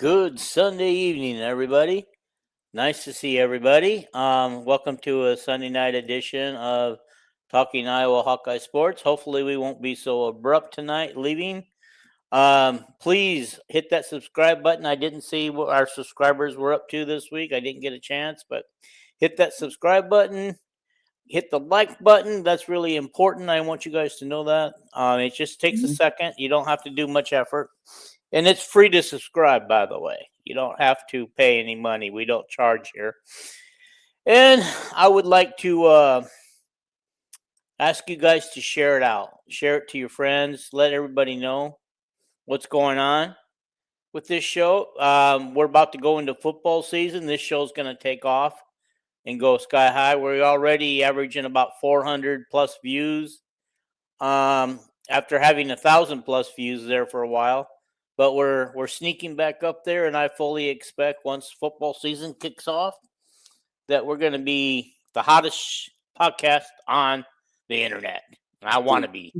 Good Sunday evening, everybody. Nice to see everybody. Welcome to a Sunday night edition of Talking Iowa Hawkeye Sports. Hopefully, we won't be so abrupt tonight leaving. Please hit that subscribe button. I didn't see what our subscribers were up to this week. I didn't get a chance, but hit that subscribe button. Hit the like button. That's really important. I want you guys to know that. It just takes a second. You don't have to do much effort. And it's free to subscribe, by the way. You don't have to pay any money. We don't charge here. And I would like to ask you guys to share it out. Share it to your friends. Let everybody know what's going on with this show. We're about to go into football season. This show's going to take off and go sky high. We're already averaging about 400 plus views after having 1,000 plus views there for a while. But we're sneaking back up there, and I fully expect once football season kicks off that we're going to be the hottest podcast on the internet. I want to be.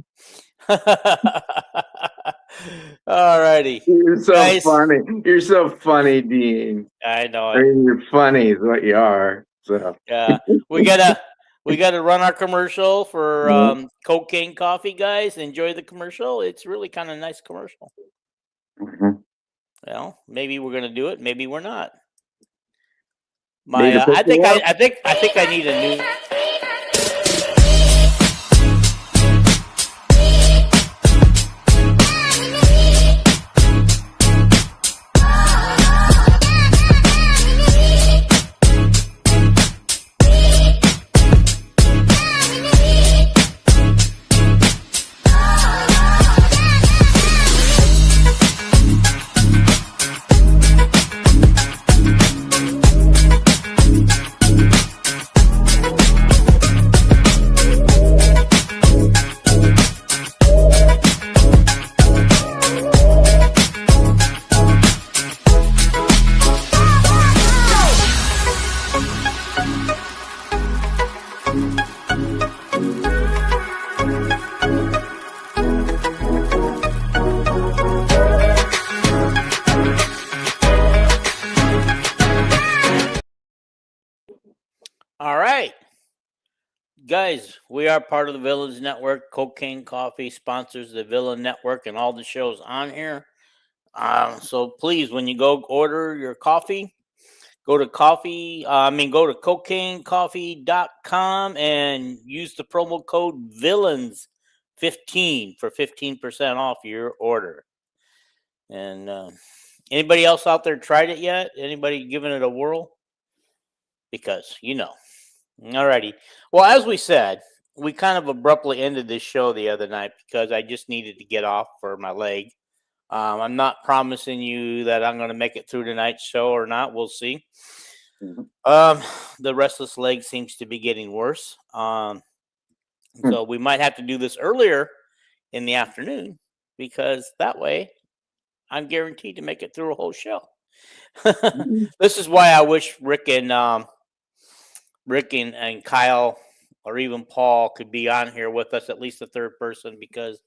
All righty. You're so funny. You're so funny, Dean. I know. I mean, you're funny is what you are. So yeah, we gotta run our commercial for Cocaine Coffee, guys. Enjoy the commercial. It's really kind of a nice commercial. Well, maybe we're gonna do it. Maybe we're not. I think I need a new. All right, guys, we are part of the Villains Network. Cocaine Coffee sponsors the Villain Network and all the shows on here. So please, when you go order your coffee, go to cocainecoffee.com and use the promo code VILLAINS15 for 15% off your order. And anybody else out there tried it yet? Anybody giving it a whirl? Because, Alrighty. Well, as we said, we kind of abruptly ended this show the other night because I just needed to get off for my leg. I'm not promising you that I'm going to make it through tonight's show or not. We'll see. The restless leg seems to be getting worse. So we might have to do this earlier in the afternoon because that way I'm guaranteed to make it through a whole show. This is why I wish Rick and Kyle or even Paul could be on here with us, at least a third person, because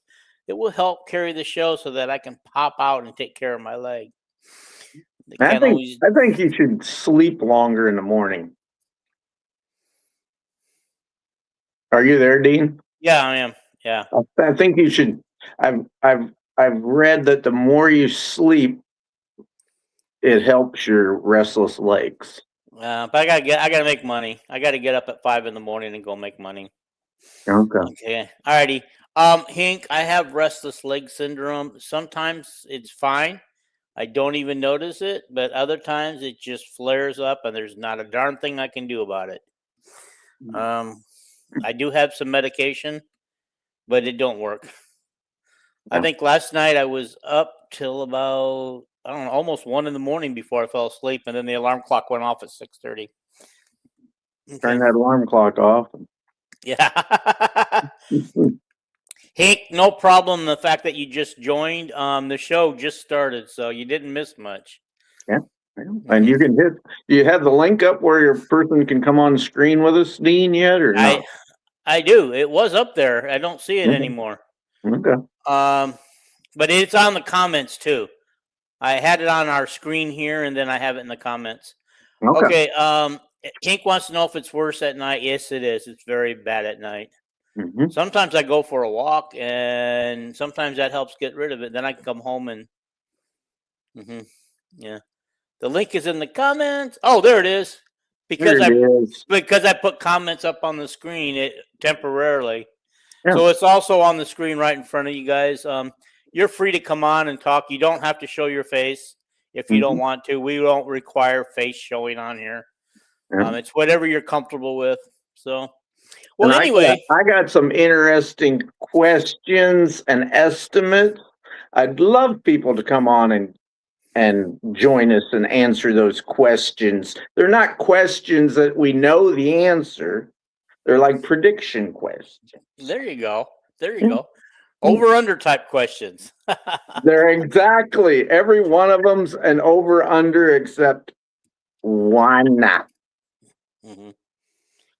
it will help carry the show so that I can pop out and take care of my leg. I think you should sleep longer in the morning. Are you there, Dean? Yeah, I am. Yeah. I think you should. I've read that the more you sleep, it helps your restless legs. But I gotta make money. I gotta get up at 5 a.m. and go make money. Okay. Alrighty. Hank, I have restless leg syndrome. Sometimes it's fine. I don't even notice it, but other times it just flares up and there's not a darn thing I can do about it. I do have some medication, but it don't work. I think last night I was up till about, I don't know, almost 1 a.m. before I fell asleep, and then the alarm clock went off at 6:30. Okay. Turn that alarm clock off. Yeah. Hank, no problem. The fact that you just joined, the show just started, so you didn't miss much. Yeah. And you can you have the link up where your person can come on screen with us, Dean, yet, or not? I do. It was up there. I don't see it anymore. Okay. But it's on the comments too. I had it on our screen here, and then I have it in the comments. Okay. Okay. Hank wants to know if it's worse at night. Yes, it is. It's very bad at night. Mm-hmm. Sometimes I go for a walk, and sometimes that helps get rid of it. Then I can come home and. Yeah. The link is in the comments. Oh, there it is. Because I put comments up on the screen temporarily. Yeah. So it's also on the screen right in front of you guys. You're free to come on and talk. You don't have to show your face if you don't want to. We don't require face showing on here. Yeah. It's whatever you're comfortable with. So, well, and anyway. I got some interesting questions and estimates. I'd love people to come on and join us and answer those questions. They're not questions that we know the answer. They're like prediction questions. There you go. There you go. Over under type questions. They're exactly every one of them's an over under except one not.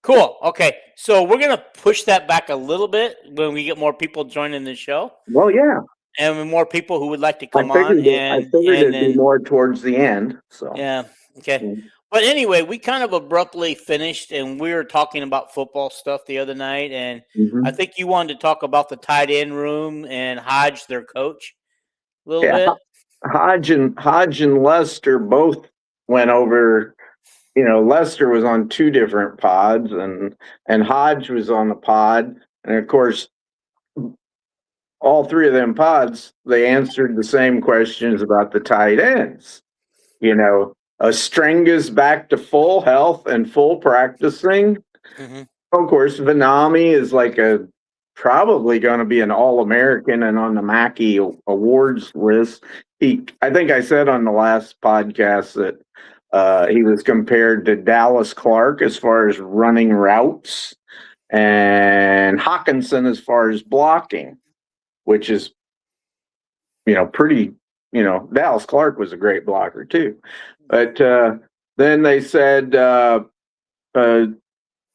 Cool. Okay. So we're going to push that back a little bit when we get more people joining the show. Well, yeah. And more people who would like to come on. I figured it'd be more towards the end. So yeah. Okay. But anyway, we kind of abruptly finished, and we were talking about football stuff the other night, and I think you wanted to talk about the tight end room and Hodge, their coach, a little bit. Hodge and Lester both went over. You know, Lester was on two different pods, and Hodge was on the pod, and of course, all three of them pods, they answered the same questions about the tight ends. You know, Stringa's back to full health and full practicing. Of course, Vanami is like probably going to be an All-American and on the Mackey Awards list. I think I said on the last podcast that he was compared to Dallas Clark as far as running routes and Hawkinson as far as blocking, which is, pretty, Dallas Clark was a great blocker too. But then they said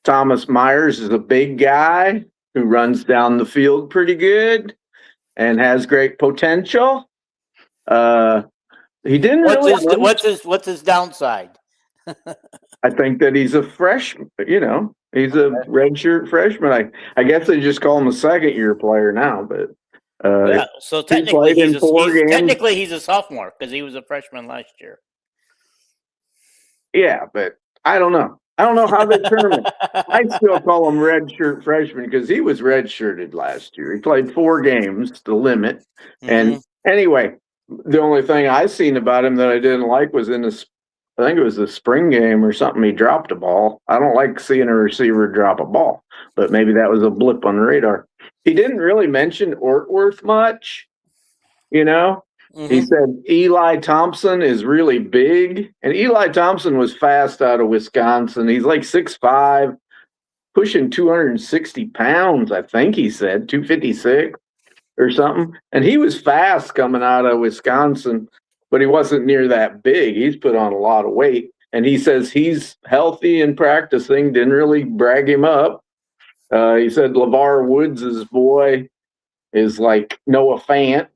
Thomas Myers is a big guy who runs down the field pretty good and has great potential. He didn't what's his downside? I think that he's a freshman, he's a redshirt freshman. I guess they just call him a second-year player now, but so technically he's a sophomore because he was a freshman last year. Yeah, but I don't know. I don't know how they term it. I still call him redshirt freshman because he was redshirted last year. He played 4 games, the limit. And anyway, the only thing I seen about him that I didn't like was I think it was the spring game or something, he dropped a ball. I don't like seeing a receiver drop a ball, but maybe that was a blip on the radar. He didn't really mention Ortworth much, He said Eli Thompson is really big, and Eli Thompson was fast out of Wisconsin. He's like 6'5", pushing 260 pounds, I think he said, 256 or something. And he was fast coming out of Wisconsin, but he wasn't near that big. He's put on a lot of weight, and he says he's healthy and practicing, didn't really brag him up. He said LeVar Woods' boy is like Noah Fant,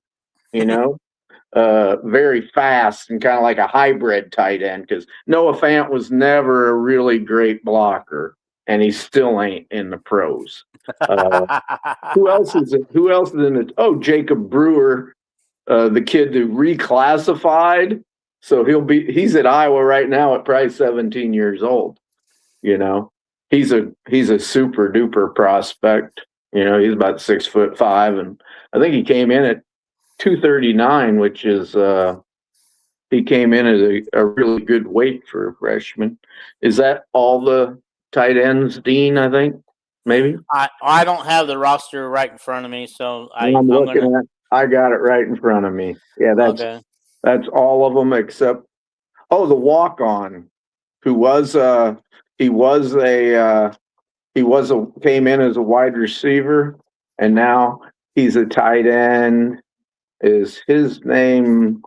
very fast and kind of like a hybrid tight end, because Noah Fant was never a really great blocker, and he still ain't in the pros. Who else is in it? Oh, Jacob Brewer, the kid who reclassified. So he's at Iowa right now at probably 17 years old. He's a super duper prospect. He's about 6'5", and I think he came in at 239, which is he came in at a really good weight for a freshman. Is that all the tight ends, Dean? I think maybe. I don't have the roster right in front of me, so I got it right in front of me. Yeah, that's all of them except the walk-on, who came in as a wide receiver, and now he's a tight end. Is his name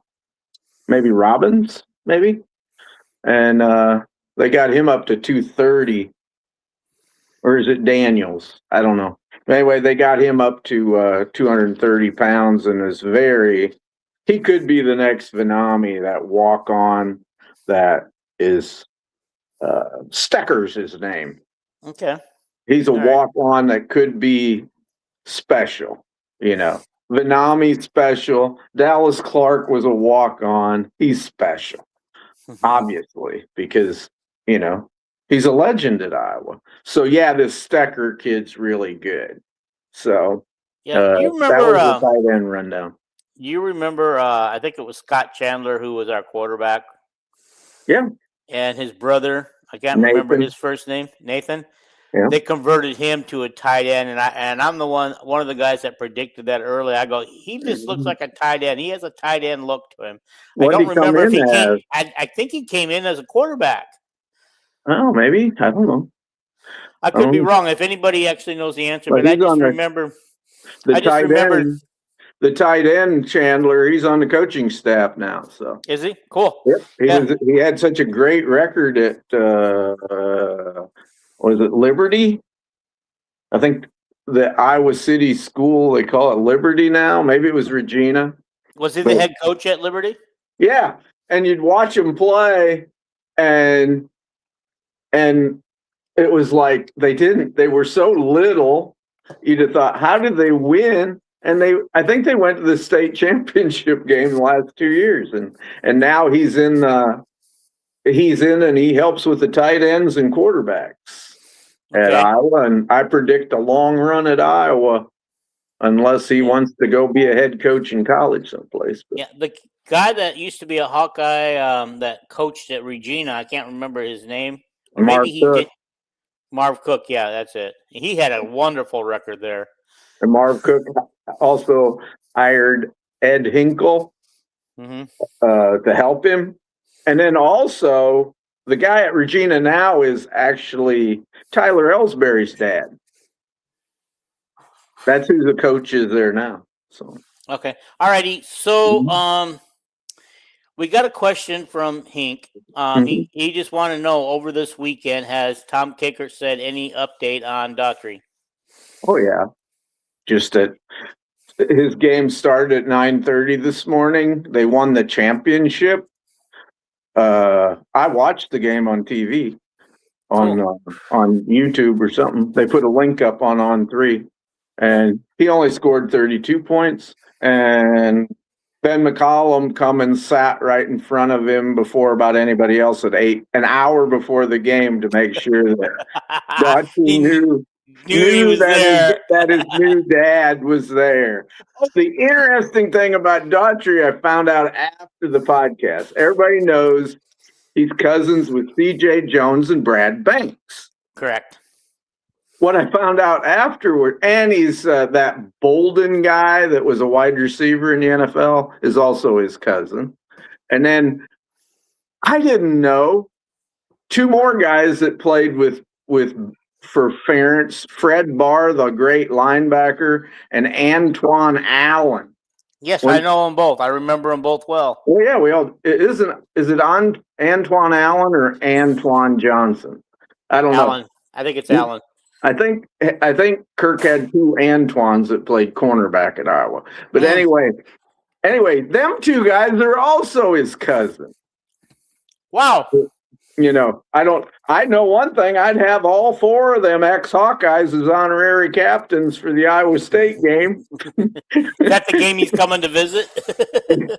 maybe Robbins? Maybe, and they got him up to 230, or is it Daniels? I don't know. Anyway, they got him up to 230 pounds and is very, he could be the next Vanami, that walk on that is Stecker's his name. Okay. He's a All right. walk on that could be special, Vanami special. Dallas Clark was a walk on. He's special, obviously, because he's a legend at Iowa. So yeah, this Stecker kid's really good. So Yeah, you that remember? was a tight end rundown. You remember? I think it was Scott Chandler who was our quarterback. Yeah, and his brother. I can't remember his first name, Nathan. Yeah. They converted him to a tight end, and I'm the one of the guys that predicted that early. I go, he just looks like a tight end. He has a tight end look to him. What I don't remember if he came. as? I think he came in as a quarterback. Oh, maybe, I don't know. I could be wrong. If anybody actually knows the answer, But but I just remember. The tight end Chandler, he's on the coaching staff now. So is he? Cool. Yep. He had such a great record at was it Liberty? I think the Iowa City school, they call it Liberty now. Maybe it was Regina. Was he the head coach at Liberty? Yeah. And you'd watch him play and it was like they were so little, you'd have thought, how did they win? And I think they went to the state championship game the last 2 years, and now he's in and he helps with the tight ends and quarterbacks at Iowa. And I predict a long run at Iowa, unless he wants to go be a head coach in college someplace. But. Yeah, the guy that used to be a Hawkeye that coached at Regina, I can't remember his name. Or maybe he did. Marv Cook, yeah, that's it. He had a wonderful record there. And Marv Cook also hired Ed Hinkle to help him. And then also, the guy at Regina now is actually Tyler Ellsbury's dad. That's who the coach is there now. So okay, all righty. So we got a question from Hink. He just want to know, over this weekend, has Tom Kickert said any update on Daughtry? Oh yeah, just that his game started at 9:30 this morning. They won the championship. I watched the game on TV, on YouTube or something. They put a link up on On3, and he only scored 32 points. And Ben McCullum come and sat right in front of him before about anybody else at an hour before the game, to make sure that Daughtry knew that his new dad was there. The interesting thing about Daughtry, I found out after the podcast. Everybody knows he's cousins with C.J. Jones and Brad Banks. Correct. What I found out afterward, and he's that Bolden guy that was a wide receiver in the NFL is also his cousin. And then I didn't know two more guys that played for Ferentz, Fred Barr, the great linebacker, and Antoine Allen. Yes, I know them both. I remember them both well. Well, yeah, is it on Antoine Allen or Antoine Johnson? I don't know. I think it's Allen. I think Kirk had two Antoines that played cornerback at Iowa. But anyway, them two guys are also his cousin. Wow. I know one thing. I'd have all four of them ex-Hawkeyes as honorary captains for the Iowa State game. Is that the game he's coming to visit?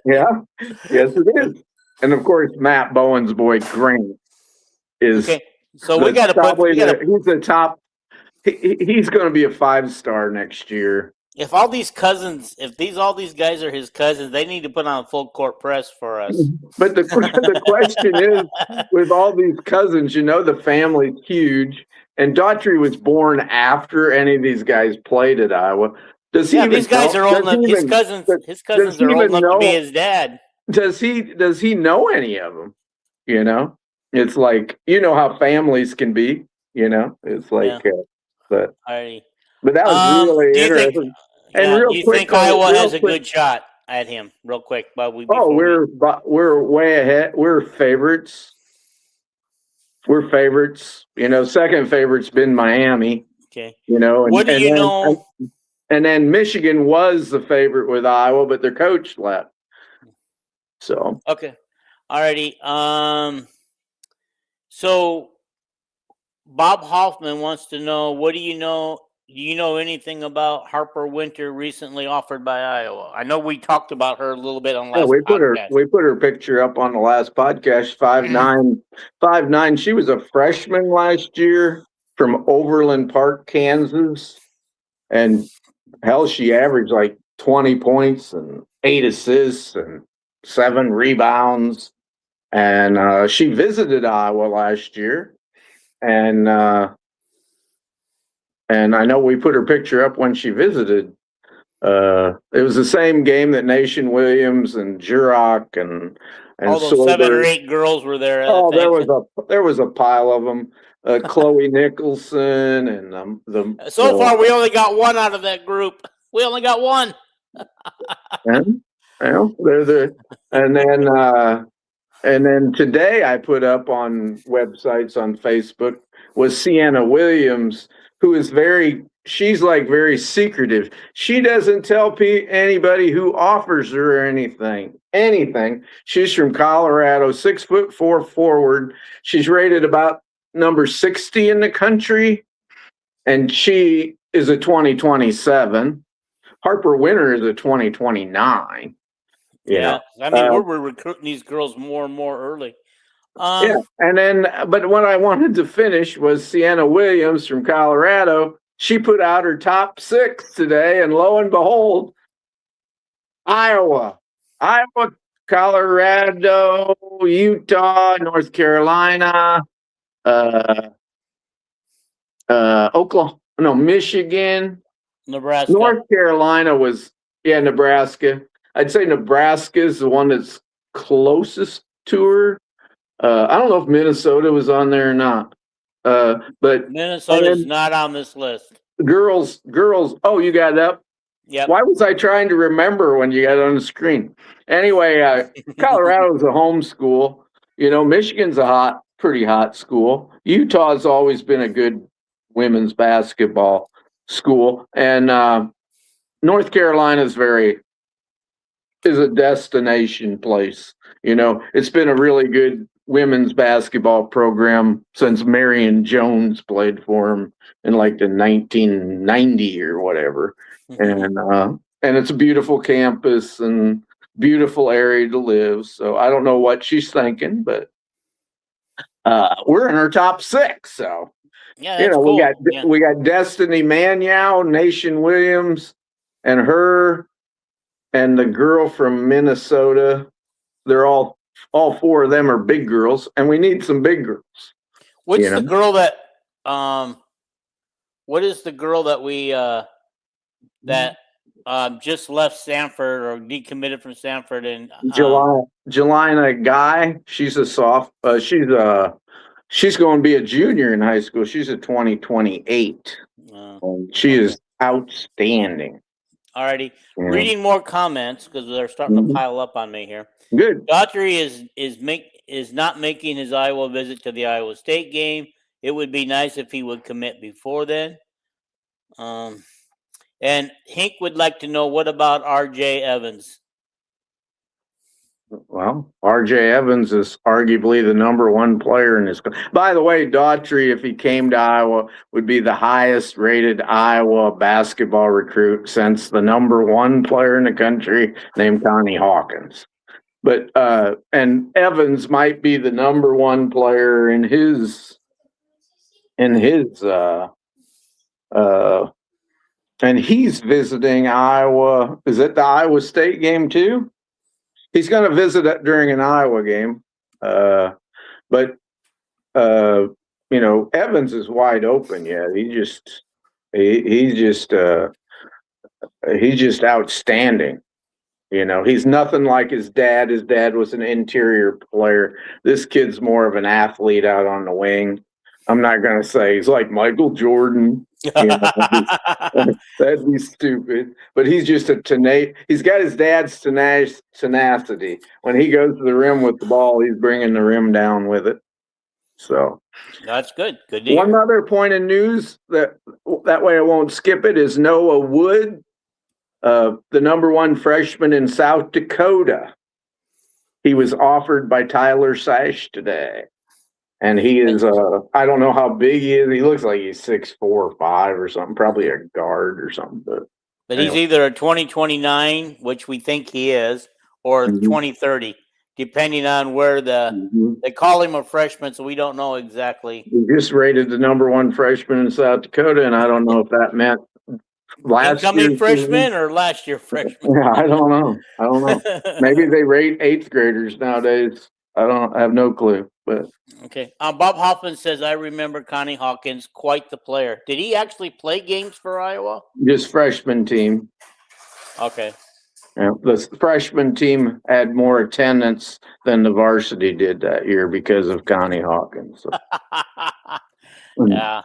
Yeah. Yes, it is. And of course, Matt Bowen's boy Grant is. Okay. So he's the top. He's going to be a 5-star next year. If all these guys are his cousins, they need to put on a full court press for us. But the question is, with all these cousins, the family's huge, and Daughtry was born after any of these guys played at Iowa. These guys are old enough. His cousins are old enough to be his dad. Does he know any of them? It's like, how families can be. It's like, but that was really interesting. Do you think Iowa has a good shot at him? Real quick, we're way ahead. We're favorites. Second favorite's been Miami. Okay. And then Michigan was the favorite with Iowa, but their coach left. So Okay. Alrighty. So Bob Hoffman wants to know, what do you know? Do you know anything about Harper Winter recently offered by Iowa? I know we talked about her a little bit on yeah, last podcast. we put her picture up on the last podcast. 5'9", 5'9". She was a freshman last year from Overland Park, Kansas, and hell, she averaged like 20 points and 8 assists and 7 rebounds. And she visited Iowa last year, and I know we put her picture up when she visited. It was the same game that Nation Williams and Jurok and All those 7 or Sorber. 8 girls were there. Oh, there was a pile of them. Chloe Nicholson and So far, we only got one out of that group. We only got one. and well, and then today I put up on websites on Facebook was Sienna Williams, who is she's like very secretive. She doesn't tell anybody who offers her anything. She's from Colorado, 6'4" forward. She's rated about number 60 in the country, and she is a 2027. Harper Winter is a 2029. Yeah, I mean, we're recruiting these girls more and more early. Yeah, and then, but what I wanted to finish was Sienna Williams from Colorado. She put out her top 6 today, and lo and behold, Iowa, Colorado, Utah, North Carolina, Michigan, Nebraska. North Carolina was, Nebraska. I'd say Nebraska is the one that's closest to her. I don't know if Minnesota was on there or not. But Minnesota is not on this list. Girls. Oh, you got it up? Yeah. Why was I trying to remember when you got it on the screen? Anyway, Colorado's a home school. Michigan's a pretty hot school. Utah's always been a good women's basketball school, and North Carolina's is a destination place. It's been a really good women's basketball program since Marion Jones played for them in like the 1990 or whatever. And it's a beautiful campus and beautiful area to live. So I don't know what she's thinking, but we're in her top 6. So yeah, that's cool. we got Destiny Manyow, Nation Williams, and her, and the girl from Minnesota. They're all 4 of them are big girls, and we need some big girls. What's the girl that what is the girl that we just left Stanford or decommitted from Stanford? And Jelena Guy, she's a she's going to be a junior in high school. She's a 2028. She is outstanding. Alrighty, reading more comments because they're starting to pile up on me here. Good. Daughtry is not making his Iowa visit to the Iowa State game. It would be nice if he would commit before then. And Hank would like to know, what about R.J. Evans? Well, R.J. Evans is arguably the number 1 player in this. By the way, Daughtry, if he came to Iowa, would be the highest rated Iowa basketball recruit since the number 1 player in the country named Connie Hawkins. But and Evans might be the number 1 player in his and he's visiting Iowa. Is it the Iowa State game too? He's going to visit it during an Iowa game. But Evans is wide open. Yeah, he's just outstanding. He's nothing like his dad. His dad was an interior player. This kid's more of an athlete out on the wing. I'm not going to say he's like Michael Jordan. That'd be stupid. But he's just he's got his dad's tenacity. When he goes to the rim with the ball, he's bringing the rim down with it. So that's good. Good to One hear. other point of news that way I won't skip it is Noah Wood, the number 1 freshman in South Dakota. he was offered by Tyler Sash today. And he is, I don't know how big he is. He looks like he's 6'4" or 5 or something, probably a guard or something. But he's either a 2029, which we think he is, or 2030, depending on where they call him a freshman, so we don't know exactly. He just rated the #1 freshman in South Dakota, and I don't know if that meant incoming freshman or last year freshman. Yeah, I don't know. Maybe they rate 8th graders nowadays. I have no clue. But okay. Bob Hoffman says, I remember Connie Hawkins, quite the player. Did he actually play games for Iowa? Just freshman team. Okay. Yeah, the freshman team had more attendance than the varsity did that year because of Connie Hawkins. So. Yeah.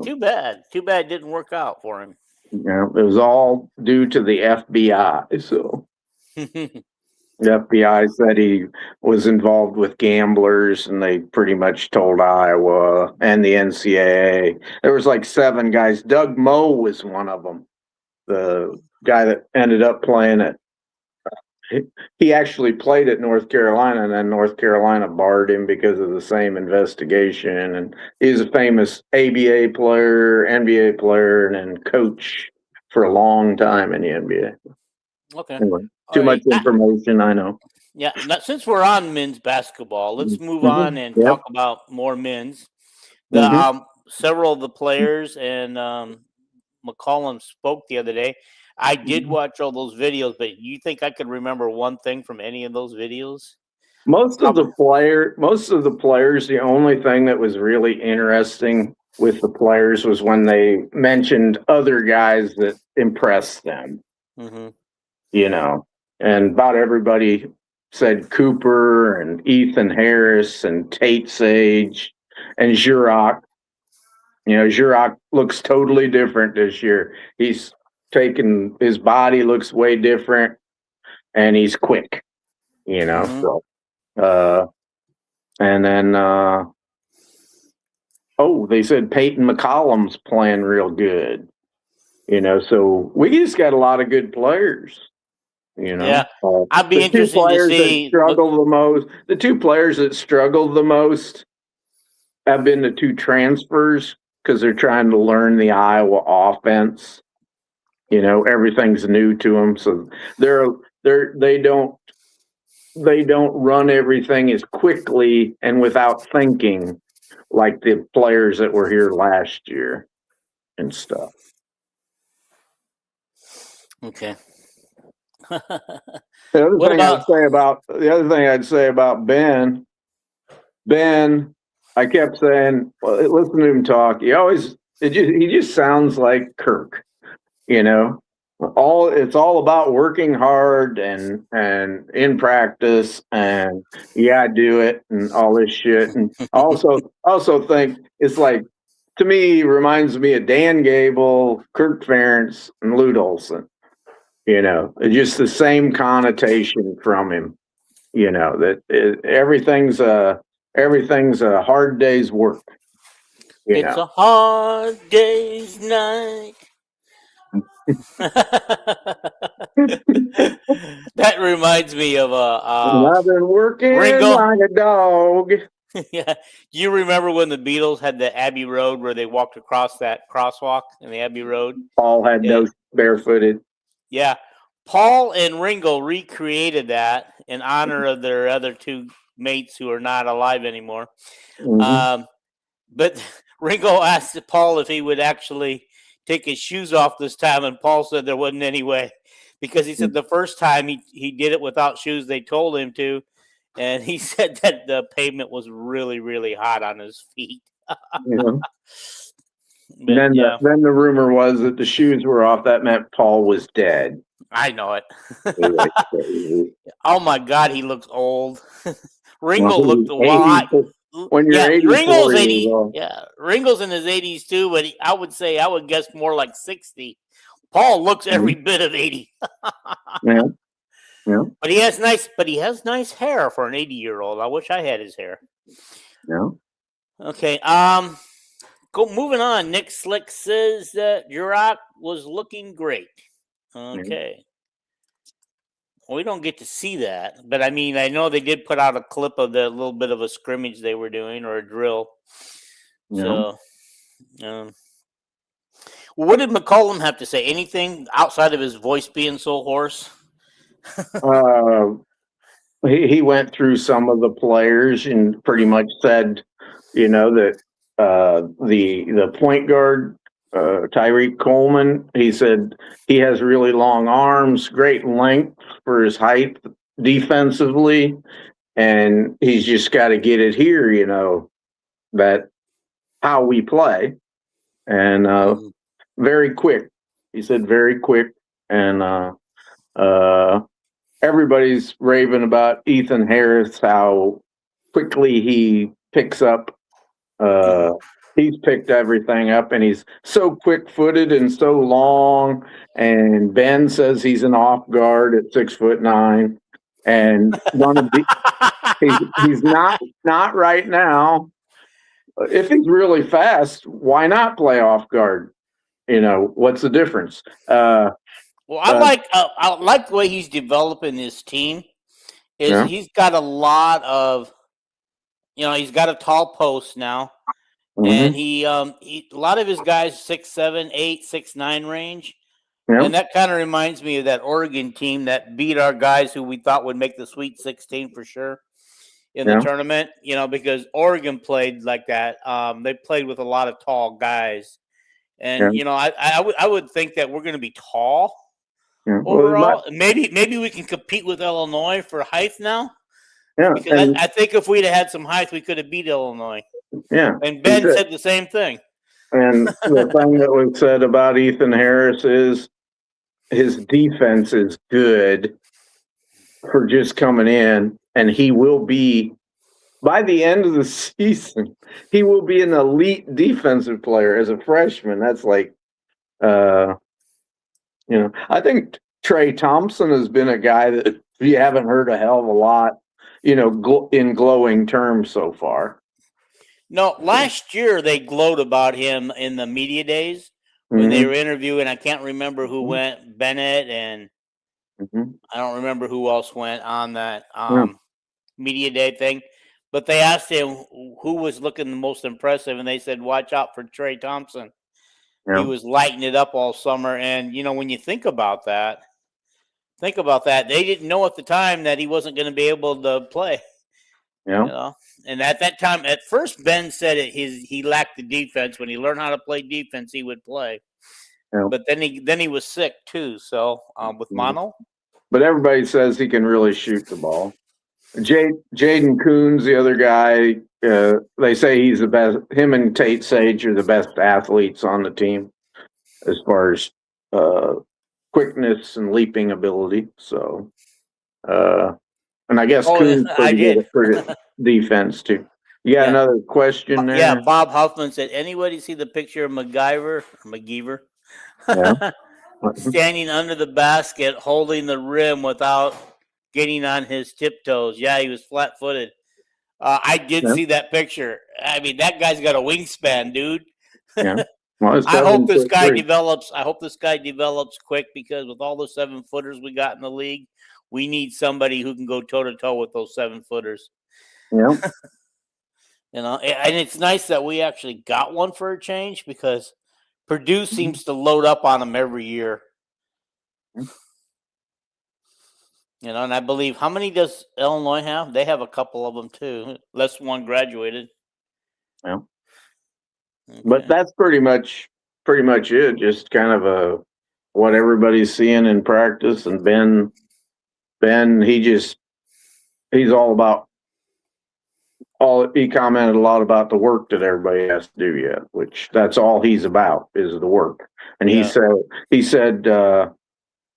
Too bad. Too bad it didn't work out for him. Yeah, it was all due to the FBI. So the FBI said he was involved with gamblers, and they pretty much told Iowa and the NCAA. There was like 7 guys. Doug Moe was one of them. The guy that ended up playing it. He actually played at North Carolina, and then North Carolina barred him because of the same investigation. And he's a famous ABA player, NBA player, and then coach for a long time in the NBA. Okay. Anyway, too much information, I know. Yeah. Since we're on men's basketball, let's move on and talk about more men's. Several of the players and McCullum spoke the other day. I did watch all those videos, but you think I could remember one thing from any of those videos? Most of the players, the only thing that was really interesting with the players was when they mentioned other guys that impressed them. You know, and about everybody said Cooper and Ethan Harris and Tate Sage and Jurok. You know, Jurok looks totally different this year. He's taken, his body looks way different, and he's quick, you know. So, and then, they said Peyton McCullum's playing real good, you know. So we just got a lot of good players, you know. Yeah, I'd be interested to see. The 2 players that struggled the most have been the 2 transfers because they're trying to learn the Iowa offense. You know, everything's new to them, so they don't run everything as quickly and without thinking like the players that were here last year and stuff. Okay. The other thing I'd say about Ben, I kept saying, well, listen to him talk. He just sounds like Kirk. You know, it's all about working hard and in practice and do it and all this shit. And also think it's like, to me, reminds me of Dan Gable, Kirk Ferentz, and Lute Olson. You know, it's just the same connotation from him. You know, that everything's a hard day's work. It's a hard day's night. That reminds me of I've been working Ringo. like a dog. Yeah, you remember when the Beatles had the Abbey Road where they walked across that crosswalk in the Abbey Road? Paul had those barefooted. Yeah, Paul and Ringo recreated that in honor of their other 2 mates who are not alive anymore. But Ringo asked Paul if he would actually take his shoes off this time, and Paul said there wasn't any way, because he said the first time he did it without shoes, they told him to, and he said that the pavement was really, really hot on his feet. Then the rumor was that the shoes were off. That meant Paul was dead. I know it. Oh my God, he looks old. Ringo looked when you're 80, Ringo's 80. Yeah, Ringo's in his 80s too, but I would guess more like 60. Paul looks every bit of 80. Yeah. But he has nice hair for an 80-year-old. I wish I had his hair. Yeah. Okay. Moving on. Nick Slick says that Jurok was looking great. Okay. we don't get to see that. But I mean, I know they did put out a clip of the little bit of a scrimmage they were doing or a drill. Yeah. So, what did McCullum have to say? Anything outside of his voice being so hoarse? He went through some of the players and pretty much said, that the point guard, Tyreek Coleman, he said he has really long arms, great length for his height defensively, and he's just got to get it here, that how we play. And very quick. He said very quick. And everybody's raving about Ethan Harris, how quickly he picks up. He's picked everything up, and he's so quick-footed and so long. And Ben says he's an off guard at 6'9", and one of the he's not right now. If he's really fast, why not play off guard? What's the difference? Well, I like the way he's developing his team. He's got a lot of, he's got a tall post now, and he a lot of his guys 6'7", 8, 6'9" range, and that kind of reminds me of that Oregon team that beat our guys who we thought would make the Sweet 16 for sure in the tournament. Because Oregon played like that. They played with a lot of tall guys, and I would think that we're going to be tall. Overall, maybe we can compete with Illinois for height now. Yeah, because I think if we'd have had some height, we could have beat Illinois. Yeah, and Ben said the same thing. And the thing that was said about Ethan Harris is his defense is good for just coming in, and he will be by the end of the season. He will be an elite defensive player as a freshman. That's like. I think Trey Thompson has been a guy that you haven't heard a hell of a lot, in glowing terms so far. No, last year they glowed about him in the media days when they were interviewing. I can't remember who went, Bennett, and I don't remember who else went on that media day thing. But they asked him who was looking the most impressive, and they said, watch out for Trey Thompson. He was lighting it up all summer. And, when you think about that, they didn't know at the time that he wasn't going to be able to play. Yeah. And at that time, at first, Ben said he lacked the defense. When he learned how to play defense, he would play. Yeah. But then he was sick, too, so with mono. But everybody says he can really shoot the ball. Jaden Coons, the other guy, they say he's the best. Him and Tate Sage are the best athletes on the team as far as quickness and leaping ability. So, and I guess Coons pretty good for defense too. You got another question there? Yeah, Bob Huffman said, anybody see the picture of McGeever? Standing under the basket, holding the rim without getting on his tiptoes. Yeah, he was flat-footed. I did see that picture. I mean, that guy's got a wingspan, dude. Yeah. Well, I hope this guy develops. Quick, because with all the 7-footers we got in the league, we need somebody who can go toe-to-toe with those 7-footers. Yeah. And it's nice that we actually got one for a change, because Purdue seems to load up on them every year. And I believe, how many does Illinois have? They have a couple of them too. Less one graduated. Yeah. Okay. But that's pretty much it. Just kind of what everybody's seeing in practice. And Ben, he's all about he commented a lot about the work that everybody has to do yet, which that's all he's about is the work. And he said,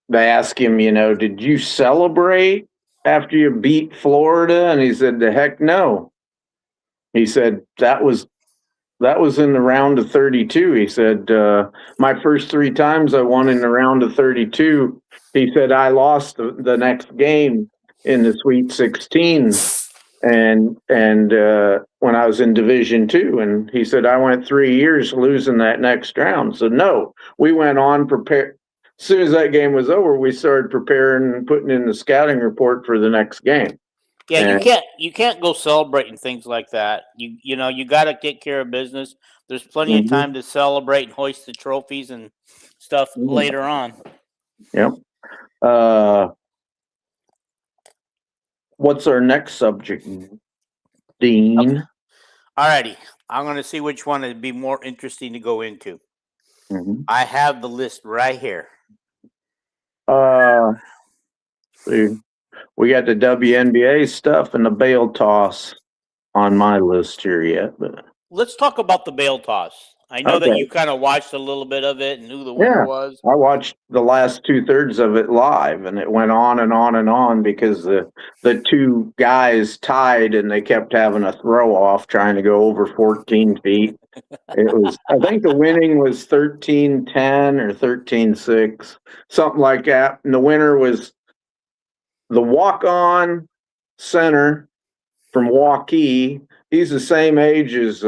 they asked him, did you celebrate after you beat Florida? And he said, the heck no. He said, that was in the round of 32. He said, my first 3 times I won in the round of 32. He said, I lost the next game in the Sweet 16 and when I was in Division II. And he said, I went 3 years losing that next round. So no, we went on as soon as that game was over, we started preparing and putting in the scouting report for the next game. Yeah, And you can't go celebrating things like that. You know, you got to take care of business. There's plenty of time to celebrate and hoist the trophies and stuff later on. Yep. What's our next subject, Dean? Alrighty, I'm going to see which one would be more interesting to go into. I have the list right here. See, we got the WNBA stuff and the bail toss on my list here yet, but let's talk about the bail toss. I know that you kind of watched a little bit of it and who the winner was. I watched the last 2/3 of it live, and it went on and on and on because the two guys tied, and they kept having a throw off trying to go over 14 feet. It was, I think the winning was 13-10 or 13-6, something like that. And the winner was the walk-on center from Hawkeyes. He's the same age as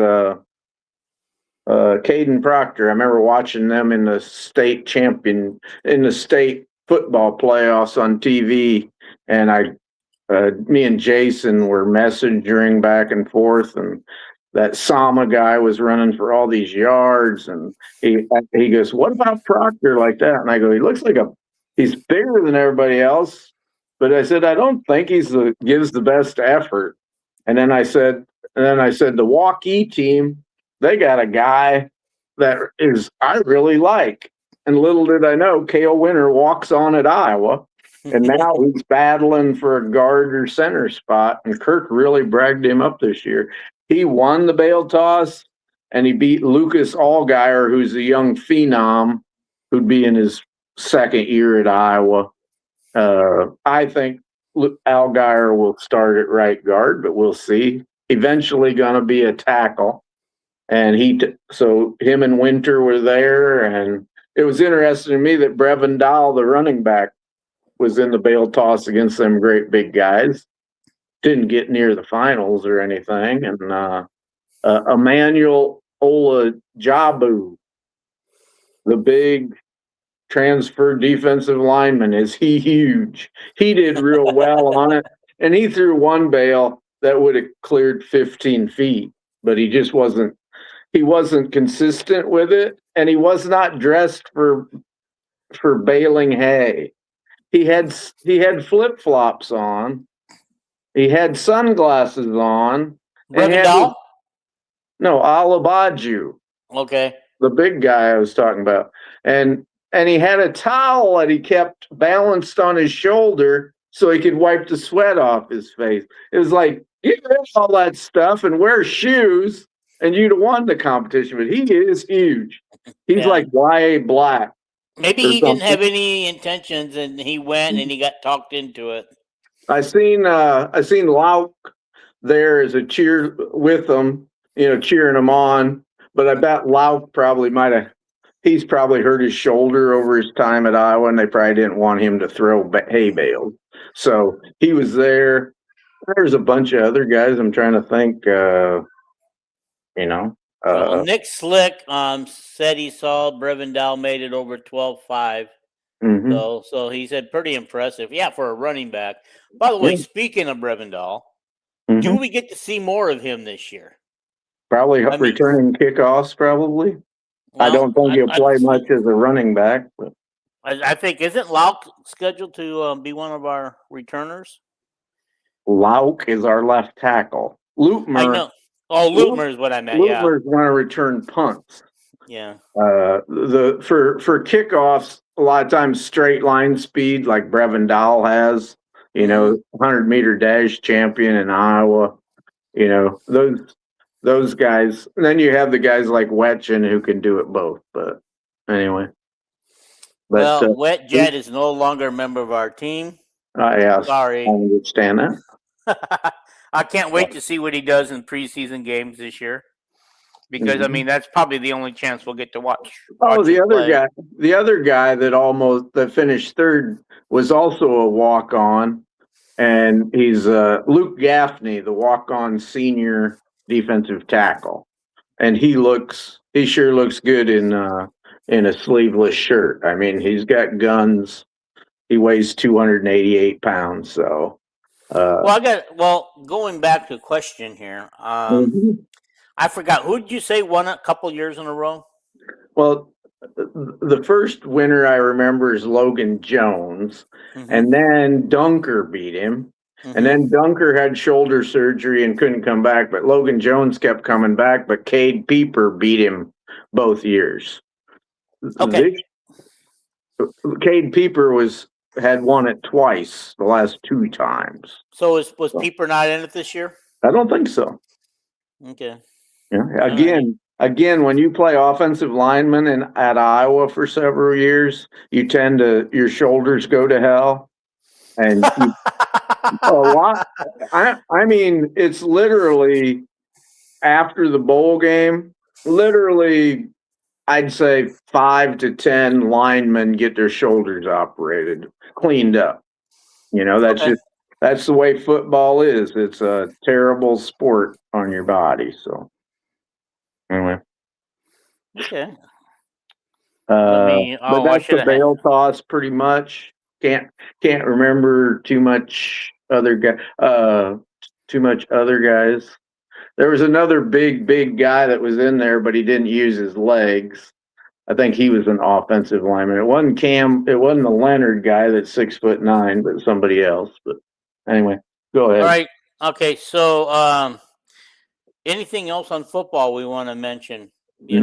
Caden Proctor. I remember watching them in the state football playoffs on TV, and me and Jason were messaging back and forth, and that Sama guy was running for all these yards, and he goes, "What about Proctor like that?" And I go, "He looks like he's bigger than everybody else," but I said, "I don't think gives the best effort." And then I said, the Hawkeyes team, they got a guy that I really like. And little did I know, Cale Winter walks on at Iowa, and now he's battling for a guard or center spot. And Kirk really bragged him up this year. He won the bail toss, and he beat Lucas Allgaier, who's a young phenom who'd be in his second year at Iowa. I think Allgaier will start at right guard, but we'll see. Eventually going to be a tackle. And so him and Winter were there, and it was interesting to me that Brevin Dahl, the running back, was in the bail toss against them great big guys. Didn't get near the finals or anything. And Emmanuel Olajabu, the big transfer defensive lineman, is huge. He did real well on it, and he threw one bail that would have cleared 15 feet, but he just wasn't. He wasn't consistent with it, and he was not dressed for baling hay. He had flip flops on. He had sunglasses on. Brevin No, Alabaju. Okay. The big guy I was talking about. And he had a towel that he kept balanced on his shoulder so he could wipe the sweat off his face. It was like, get rid of all that stuff and wear shoes, and you'd have won the competition. But he is huge. He's like YA Black. Maybe he didn't have any intentions, and he went and he got talked into it. I seen Lauk there as a cheer with them, cheering him on. But I bet Lauk probably he's probably hurt his shoulder over his time at Iowa, and they probably didn't want him to throw hay bales. So he was there. There's a bunch of other guys. I'm trying to think, Nick Slick said he saw Brevin Dahl made it over 12.5. So he said pretty impressive. Yeah, for a running back. By the way, speaking of Brevin Dahl, do we get to see more of him this year? Probably returning kickoffs, probably. Well, I don't think he'll play much as a running back. But I think, isn't Lauk scheduled to be one of our returners? Lauk is our left tackle. Lutmer. I know. Oh, Lutmer is what I meant. Lutmer's going to return punts. Yeah. For kickoffs, a lot of times straight line speed, like Brevin Dahl has. 100-meter dash champion in Iowa. Those guys. And then you have the guys like Wetchen who can do it both. But anyway. Wet Jet is no longer a member of our team. Yeah. Sorry. I understand that. I can't wait to see what he does in preseason games this year. Because, I mean, that's probably the only chance we'll get to watch. The other guy that finished third was also a walk-on. And he's Luke Gaffney, the walk-on senior defensive tackle, and he sure looks good in in a sleeveless shirt. I mean, he's got guns. He weighs 288 pounds. So, going back to a question here. mhm. I forgot. Who did you say won a couple years in a row? Well, the first winner I remember is Logan Jones, Mm-hmm. and then Dunker beat him. Mm-hmm. And then Dunker had shoulder surgery and couldn't come back, but Logan Jones kept coming back, but Cade Pieper beat him both years. Okay. Cade Pieper had won it twice, the last 2 times. So was Pieper not in it this year? I don't think so. Okay. Yeah. Again, when you play offensive lineman at Iowa for several years, your shoulders go to hell, and a lot. I mean, it's literally after the bowl game. Literally, I'd say 5 to 10 linemen get their shoulders operated, cleaned up. That's the way football is. It's a terrible sport on your body. So anyway. Okay. But that's the bail toss pretty much. Can't remember too much other guys. There was another big guy that was in there, but he didn't use his legs. I think he was an offensive lineman. It wasn't the Leonard guy that's 6'9", but somebody else. But anyway, go ahead. All right. Okay. So, anything else on football we want to mention?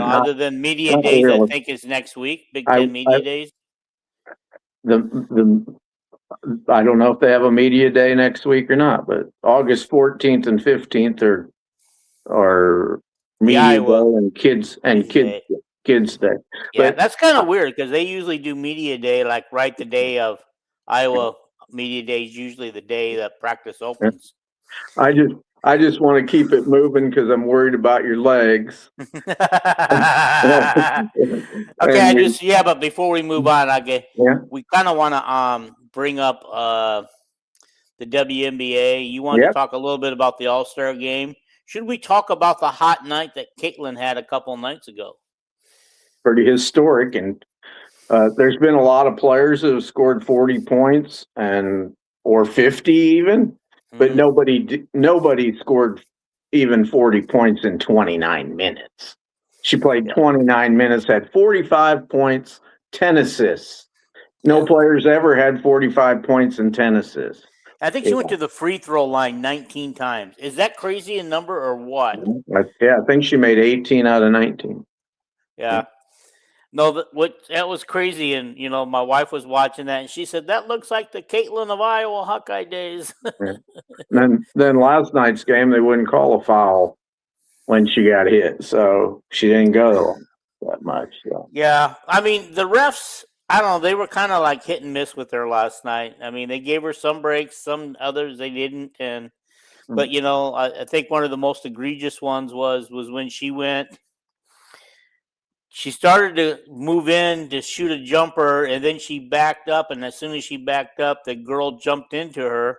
Other than media days, really. I think is next week. Big Ten media days. I don't know if they have a media day next week or not, but August 14th and 15th are media day and kids day. Yeah, but that's kind of weird because they usually do media day like right the day of Iowa media day is usually the day that practice opens. I just want to keep it moving because I'm worried about your legs. Okay, but before we move on, we kind of want to bring up the WNBA. You want to talk a little bit about the All-Star game? Should we talk about the hot night that Caitlin had a couple nights ago? Pretty historic, and there's been a lot of players that have scored 40 points or 50 even. But nobody scored even 40 points in 29 minutes. She played 29 minutes, had 45 points, 10 assists. No players ever had 45 points and 10 assists. I think she went to the free throw line 19 times. Is that crazy in number or what? I think she made 18 out of 19. Yeah. No, that was crazy, and my wife was watching that, and she said that looks like the Caitlin of Iowa Hawkeye days. Then last night's game, they wouldn't call a foul when she got hit, so she didn't go that much. So. Yeah, I mean the refs. I don't know. They were kind of like hit and miss with her last night. I mean, they gave her some breaks, some others they didn't, but I think one of the most egregious ones was when she went. She started to move in to shoot a jumper, and then she backed up. And as soon as she backed up, the girl jumped into her.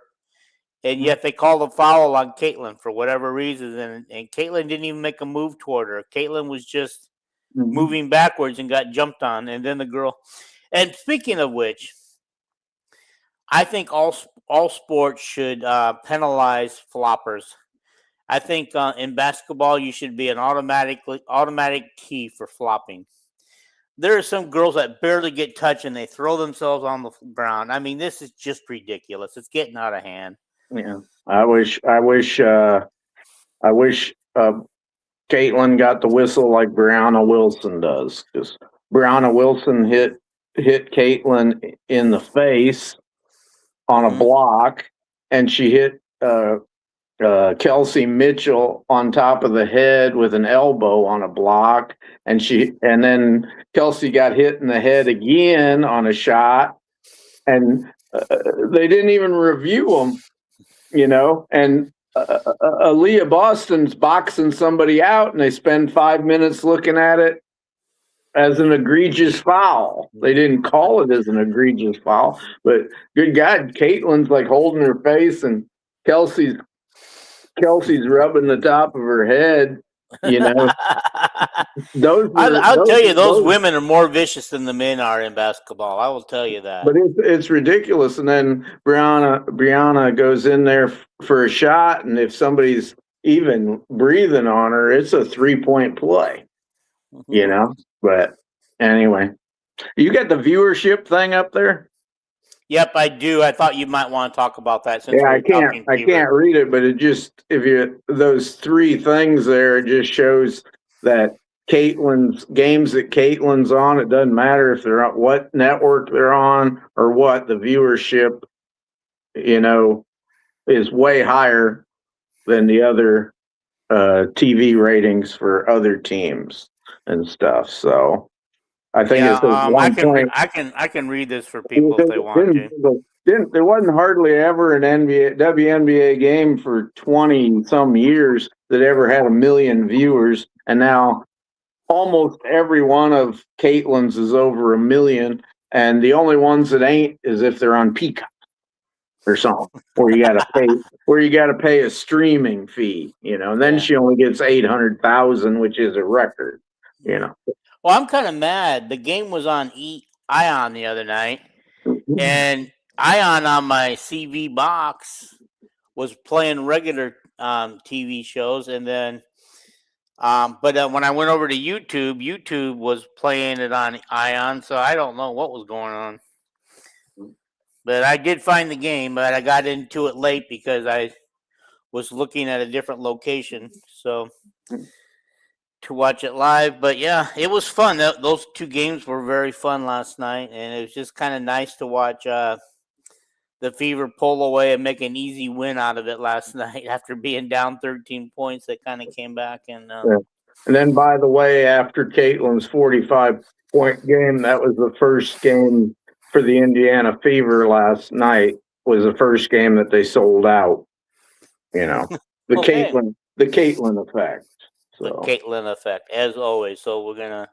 And yet they called a foul on Caitlin for whatever reason. And Caitlin didn't even make a move toward her. Caitlin was just moving backwards and got jumped on. And then the girl. And speaking of which, I think all sports should penalize floppers. I think in basketball, you should be an automatic key for flopping. There are some girls that barely get touched and they throw themselves on the ground. I mean, this is just ridiculous. It's getting out of hand. Yeah, I wish Caitlin got the whistle like Brianna Wilson does, because Brianna Wilson hit Caitlin in the face on a block, and she hit Kelsey Mitchell on top of the head with an elbow on a block, and then Kelsey got hit in the head again on a shot, and they didn't even review them, and Aaliyah Boston's boxing somebody out, and they spend 5 minutes looking at it as an egregious foul. They didn't call it as an egregious foul, but good God, Caitlin's like holding her face, and Kelsey's rubbing the top of her head, You know, I'll tell you, those women are more vicious than the men are in basketball. I will tell you that. But it's ridiculous. And then Brianna goes in there for a shot, and if somebody's even breathing on her, it's a 3-point play. You know. But anyway, you got the viewership thing up there. Yep, I do. I thought you might want to talk about that. Since I can't read it, but it just those three things there, it just shows that Caitlin's games that Caitlin's on. It doesn't matter if they're on what network they're on or what, the viewership, you know, is way higher than the other TV ratings for other teams and stuff. So I think it's I can read this for people if they want to. There wasn't hardly ever an WNBA game for 20 some years that ever had 1 million viewers, and now almost every one of Caitlin's is over 1 million, and the only ones that ain't is if they're on Peacock or something, where you got to pay a streaming fee, you know, and then she only gets 800,000, which is a record, you know. Well, I'm kind of mad. The game was on Ion the other night, and Ion on my CV box was playing regular TV shows, and then, but when I went over to YouTube was playing it on Ion, so I don't know what was going on. But I did find the game, but I got into it late because I was looking at a different location, so to watch it live. But yeah, it was fun. Those two games were very fun last night, and it was just kind of nice to watch the Fever pull away and make an easy win out of it last night after being down 13 points. They kind of came back and then, by the way, after Caitlin's 45-point game, that was the first game for the Indiana Fever last night. Was the first game that they sold out. You know, the Caitlin effect. So. The Caitlin effect, as always. So we're gonna.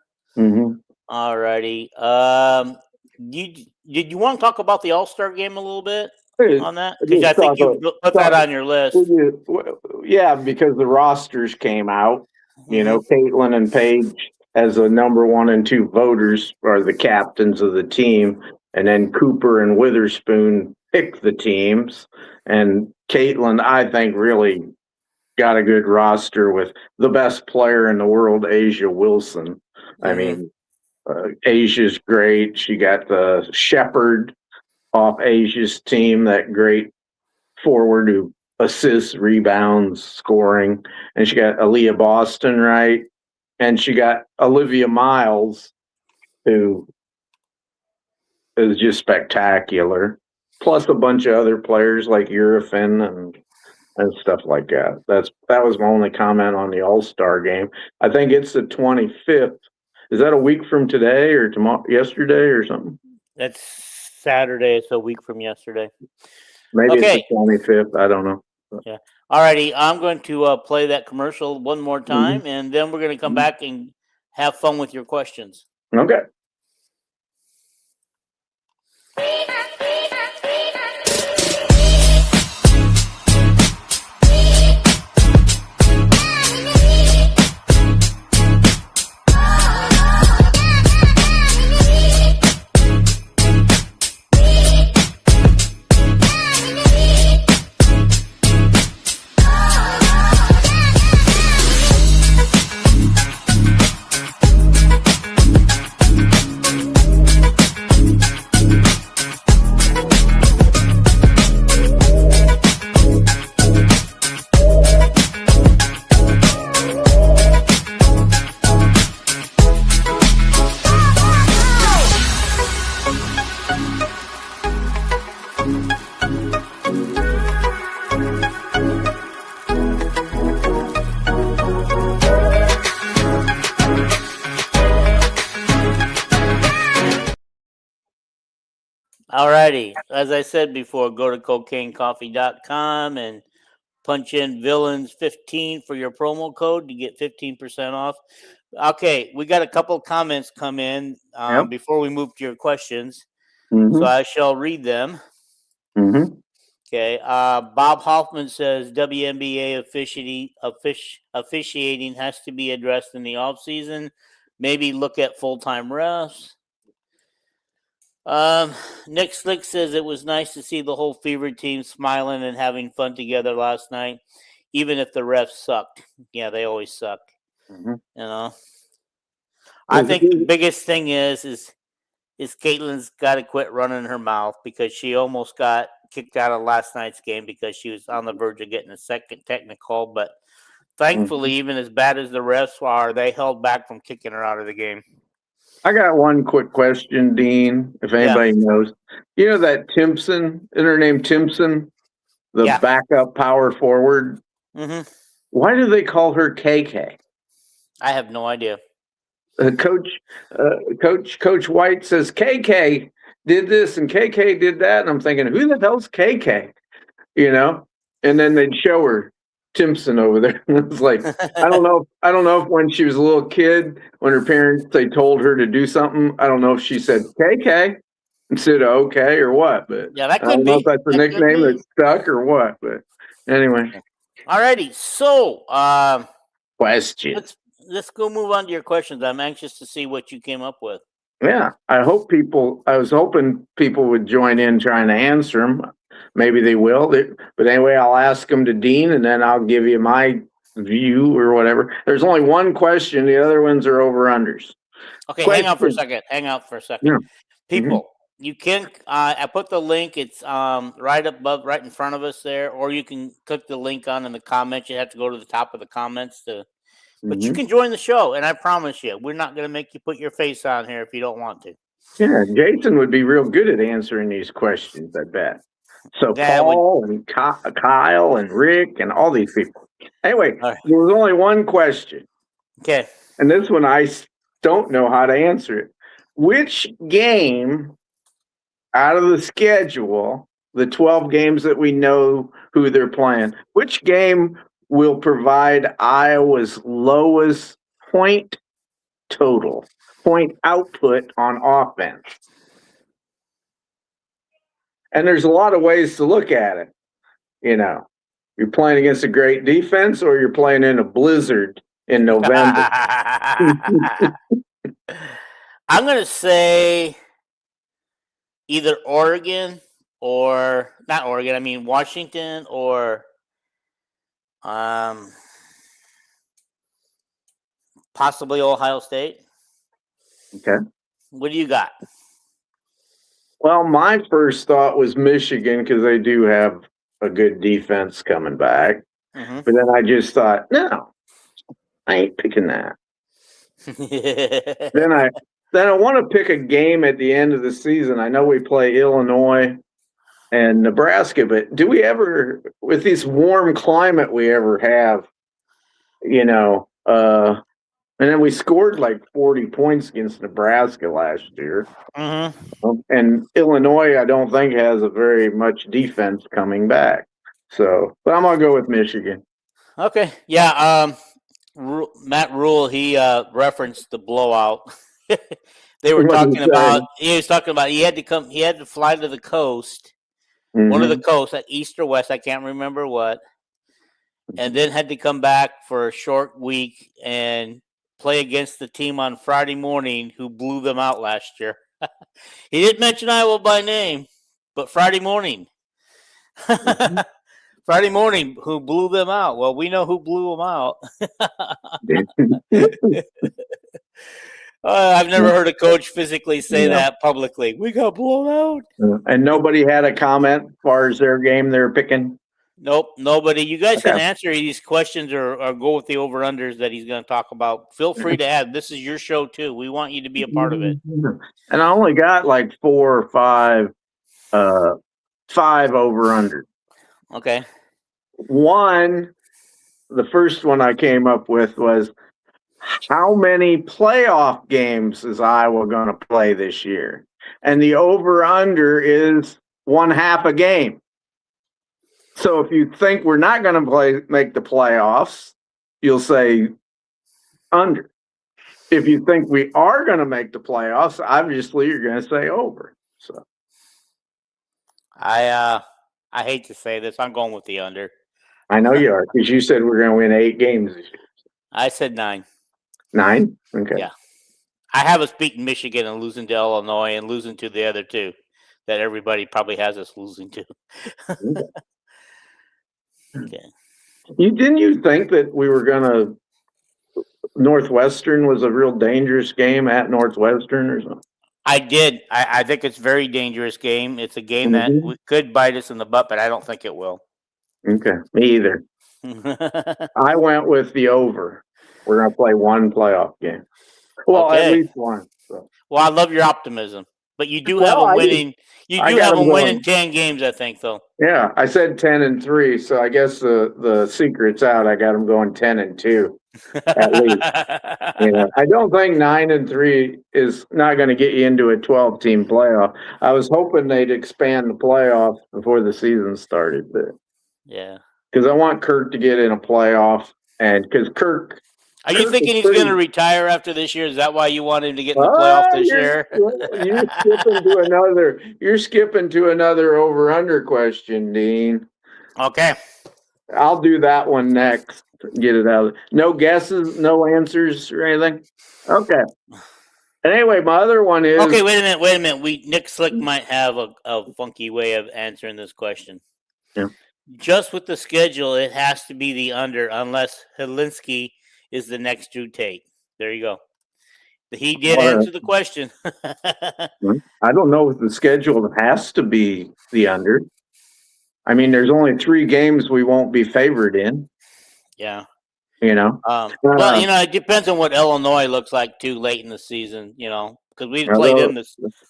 Alrighty. Did you want to talk about the All-Star game a little bit on that? Because I think you put that on your list. Yeah, because the rosters came out. You know, Caitlin and Paige, as the number 1 and 2 voters, are the captains of the team, and then Cooper and Witherspoon picked the teams. And Caitlin, I think, really got a good roster with the best player in the world, Asia Wilson. I mean, Asia's great. She got the Shepherd off Asia's team, that great forward who assists, rebounds, scoring. And she got Aaliyah Boston, right? And she got Olivia Miles, who is just spectacular. Plus a bunch of other players like Eurofin and stuff like that. That was my only comment on the All-Star game. I think it's the 25th. Is that a week from today or tomorrow? Yesterday or something? That's Saturday. It's a week from yesterday. Maybe it's the 25th. I don't know. Yeah. All righty. I'm going to play that commercial one more time, and then we're going to come back and have fun with your questions. Okay. Alrighty. As I said before, go to cocainecoffee.com and punch in villains15 for your promo code to get 15% off. Okay, we got a couple of comments come in before we move to your questions. So I shall read them. Okay. Bob Hoffman says WNBA officiating has to be addressed in the offseason. Maybe look at full-time refs. Nick Slick says it was nice to see the whole Fever team smiling and having fun together last night, even if the refs sucked. Yeah, they always suck. Mm-hmm. You know, I think the biggest thing is Caitlin's got to quit running her mouth, because she almost got kicked out of last night's game because she was on the verge of getting a second technical. But thankfully, even as bad as the refs are, they held back from kicking her out of the game. I got one quick question, Dean, if anybody knows. You know that Timpson, isn't her name Timpson, the backup power forward? Mm-hmm. Why do they call her KK? I have no idea. Coach White says KK did this and KK did that, and I'm thinking, who the hell's KK? You know, and then they'd show her Timpson over there. And it's like, I don't know if when she was a little kid, when her parents they told her to do something, I don't know if she said KK instead of okay or what. But yeah, that could I don't be. know if that's a nickname that stuck or what. But anyway. Alrighty, so question. Let's go move on to your questions. I'm anxious to see what you came up with. Yeah, I was hoping people would join in trying to answer them. Maybe they will. But anyway, I'll ask them to Dean, and then I'll give you my view or whatever. There's only one question. The other ones are over-unders. Okay, hang out for a second. Yeah. People, you can, I put the link. It's right in front of us there, or you can click the link on in the comments. You have to go to the top of the comments but you can join the show, and I promise you, we're not going to make you put your face on here if you don't want to. Yeah, Jason would be real good at answering these questions, I bet. So Paul and Kyle and Rick and all these people. Anyway, there was only one question. Okay. And this one I don't know how to answer it. Which game out of the schedule, the 12 games that we know who they're playing, which game will provide Iowa's lowest point output on offense? And there's a lot of ways to look at it. You know, you're playing against a great defense, or you're playing in a blizzard in November. I'm going to say either Washington, or possibly Ohio State. Okay. What do you got? Well, my first thought was Michigan, because they do have a good defense coming back. Mm-hmm. But then I just thought, no, I ain't picking that. Then I want to pick a game at the end of the season. I know we play Illinois and Nebraska, but do we ever, with this warm climate we ever have, you know, and then we scored like 40 points against Nebraska last year. Mm-hmm. And Illinois, I don't think, has a very much defense coming back. So, but I'm going to go with Michigan. Okay. Yeah. Matt Rule, he referenced the blowout. He was talking about he had to fly to the coast, one of the coasts at East or West, I can't remember what, and then had to come back for a short week and play against the team on Friday morning who blew them out last year. He didn't mention Iowa by name, but Friday morning. Friday morning, who blew them out? Well, we know who blew them out. I've never heard a coach physically say that publicly. We got blown out. And nobody had a comment as far as their game they're picking? Nope, nobody. You guys can answer these questions or go with the over-unders that he's going to talk about. Feel free to add. This is your show, too. We want you to be a part of it. And I only got like 4 or 5 over-unders. Okay. One, the first one I came up with was, how many playoff games is Iowa going to play this year? And the over-under is 1/2 a game. So if you think we're not going to make the playoffs, you'll say under. If you think we are going to make the playoffs, obviously you're going to say over. So I I hate to say this. I'm going with the under. I know you are, because you said we're going to win 8 games this year. I said 9. 9? Okay. Yeah. I have us beating Michigan and losing to Illinois and losing to the other 2 that everybody probably has us losing to. Okay. Didn't you think that we were going to Northwestern was a real dangerous game at Northwestern or something? I did. I think it's a very dangerous game. It's a game that could bite us in the butt, but I don't think it will. Okay, me either. I went with the over. We're going to play one playoff game. Well, at least one. So. Well, I love your optimism, but you do have a winning. You do have a winning 10 games, I think, though. Yeah, I said 10-3, so I guess the secret's out. I got them going 10-2 at least. I don't think 9-3 is not going to get you into a 12-team playoff. I was hoping they'd expand the playoff before the season started, but yeah, because I want Kirk to get in a playoff, and because Kirk. Are you thinking he's going to retire after this year? Is that why you want him to get in the playoff this year? You're skipping to another over/under question, Dean. Okay. I'll do that one next. Get it out. No guesses, no answers or anything. Okay. Anyway, my other one is. Okay, wait a minute. Nick Slick might have a funky way of answering this question. Yeah. Just with the schedule, it has to be the under unless Helinski is the next Drew Tate. There you go. He did answer the question. I don't know if the schedule has to be the under. I mean, there's only 3 games we won't be favored in. Yeah. Well, it depends on what Illinois looks like too late in the season, because we played them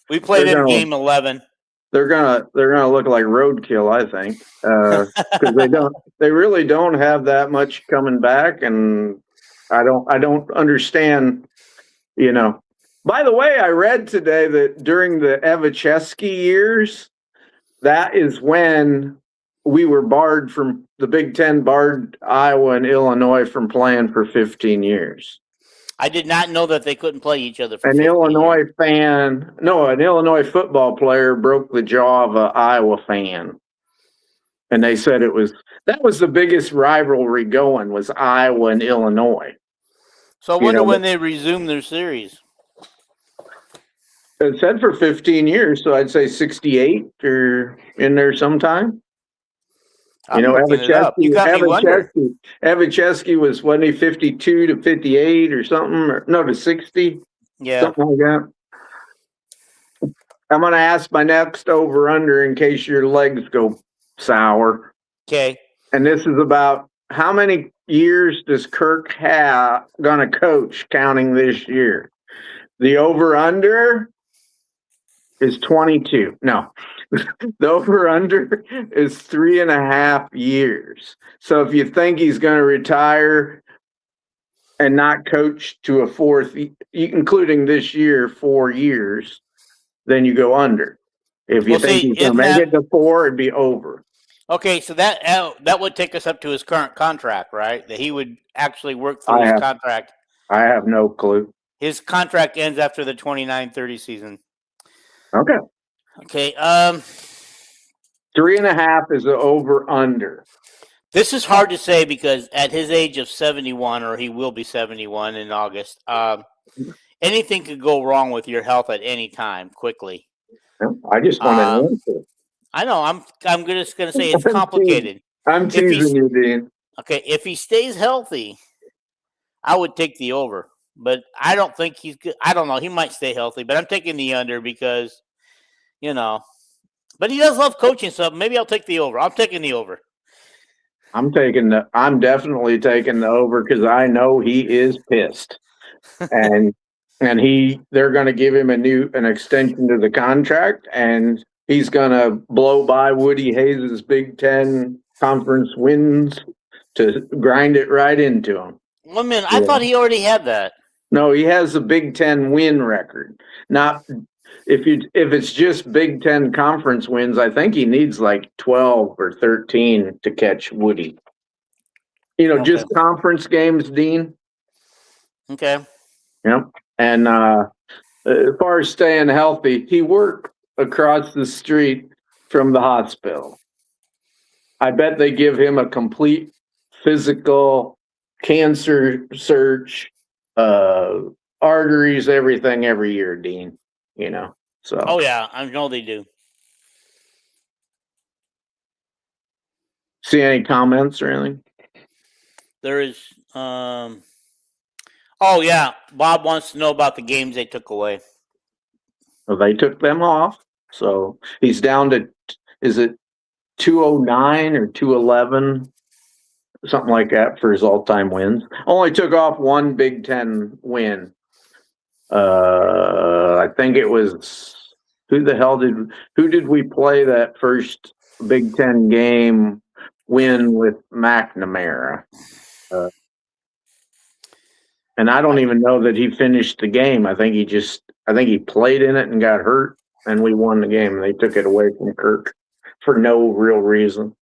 we played them game 11. They're gonna look like roadkill, I think, because they really don't have that much coming back, and I don't understand, By the way, I read today that during the Evicheski years, that is when we were barred from the Big Ten, barred Iowa and Illinois from playing for 15 years. I did not know that they couldn't play each other for an Illinois football player broke the jaw of an Iowa fan. And they said that was the biggest rivalry going, was Iowa and Illinois. So I wonder when they resume their series. It said for 15 years, so I'd say 68 or in there sometime. Evicheski was, wasn't he 52 to 58 or something? To 60? Yeah. Something like that. I'm going to ask my next over-under in case your legs go sour. Okay. And this is about how many years does Kirk have going to coach counting this year? The over-under is 22. No. The over-under is 3.5 years. So if you think he's going to retire and not coach to a 4th, including this year, 4 years, then you go under. If you think he's going to make it to 4, it'd be over. Okay, so that would take us up to his current contract, right? That he would actually work through his contract. I have no clue. His contract ends after the 29-30 season. Okay. Okay. 3.5 is the over/under. This is hard to say because at his age of 71, or he will be 71 in August, anything could go wrong with your health at any time quickly. I just want to answer. I know. I'm just going to say it's complicated. I'm teasing you, Dean. Okay, if he stays healthy, I would take the over. But I don't think he's good. I don't know. He might stay healthy, but I'm taking the under because, But he does love coaching, so maybe I'll take the over. I'm taking the over. I'm definitely taking the over because I know he is pissed, and they're going to give him an extension to the contract, and he's going to blow by Woody Hayes' Big Ten conference wins to grind it right into him. Well, man, I thought he already had that. No, he has a Big Ten win record. Not if it's just Big Ten conference wins, I think he needs like 12 or 13 to catch Woody. Just conference games, Dean. Okay. Yep. And as far as staying healthy, he worked across the street from the hospital. I bet they give him a complete physical cancer search, arteries, everything every year, Dean. So. Oh yeah, I know they do. See any comments or anything? There is. Oh yeah, Bob wants to know about the games they took away. Well, they took them off, so he's down to, is it 209 or 211, something like that for his all-time wins. Only took off one Big Ten win. I think it was, who did we play that first Big Ten game win with McNamara? And I don't even know that he finished the game. I think he played in it and got hurt, and we won the game. And they took it away from Kirk for no real reason.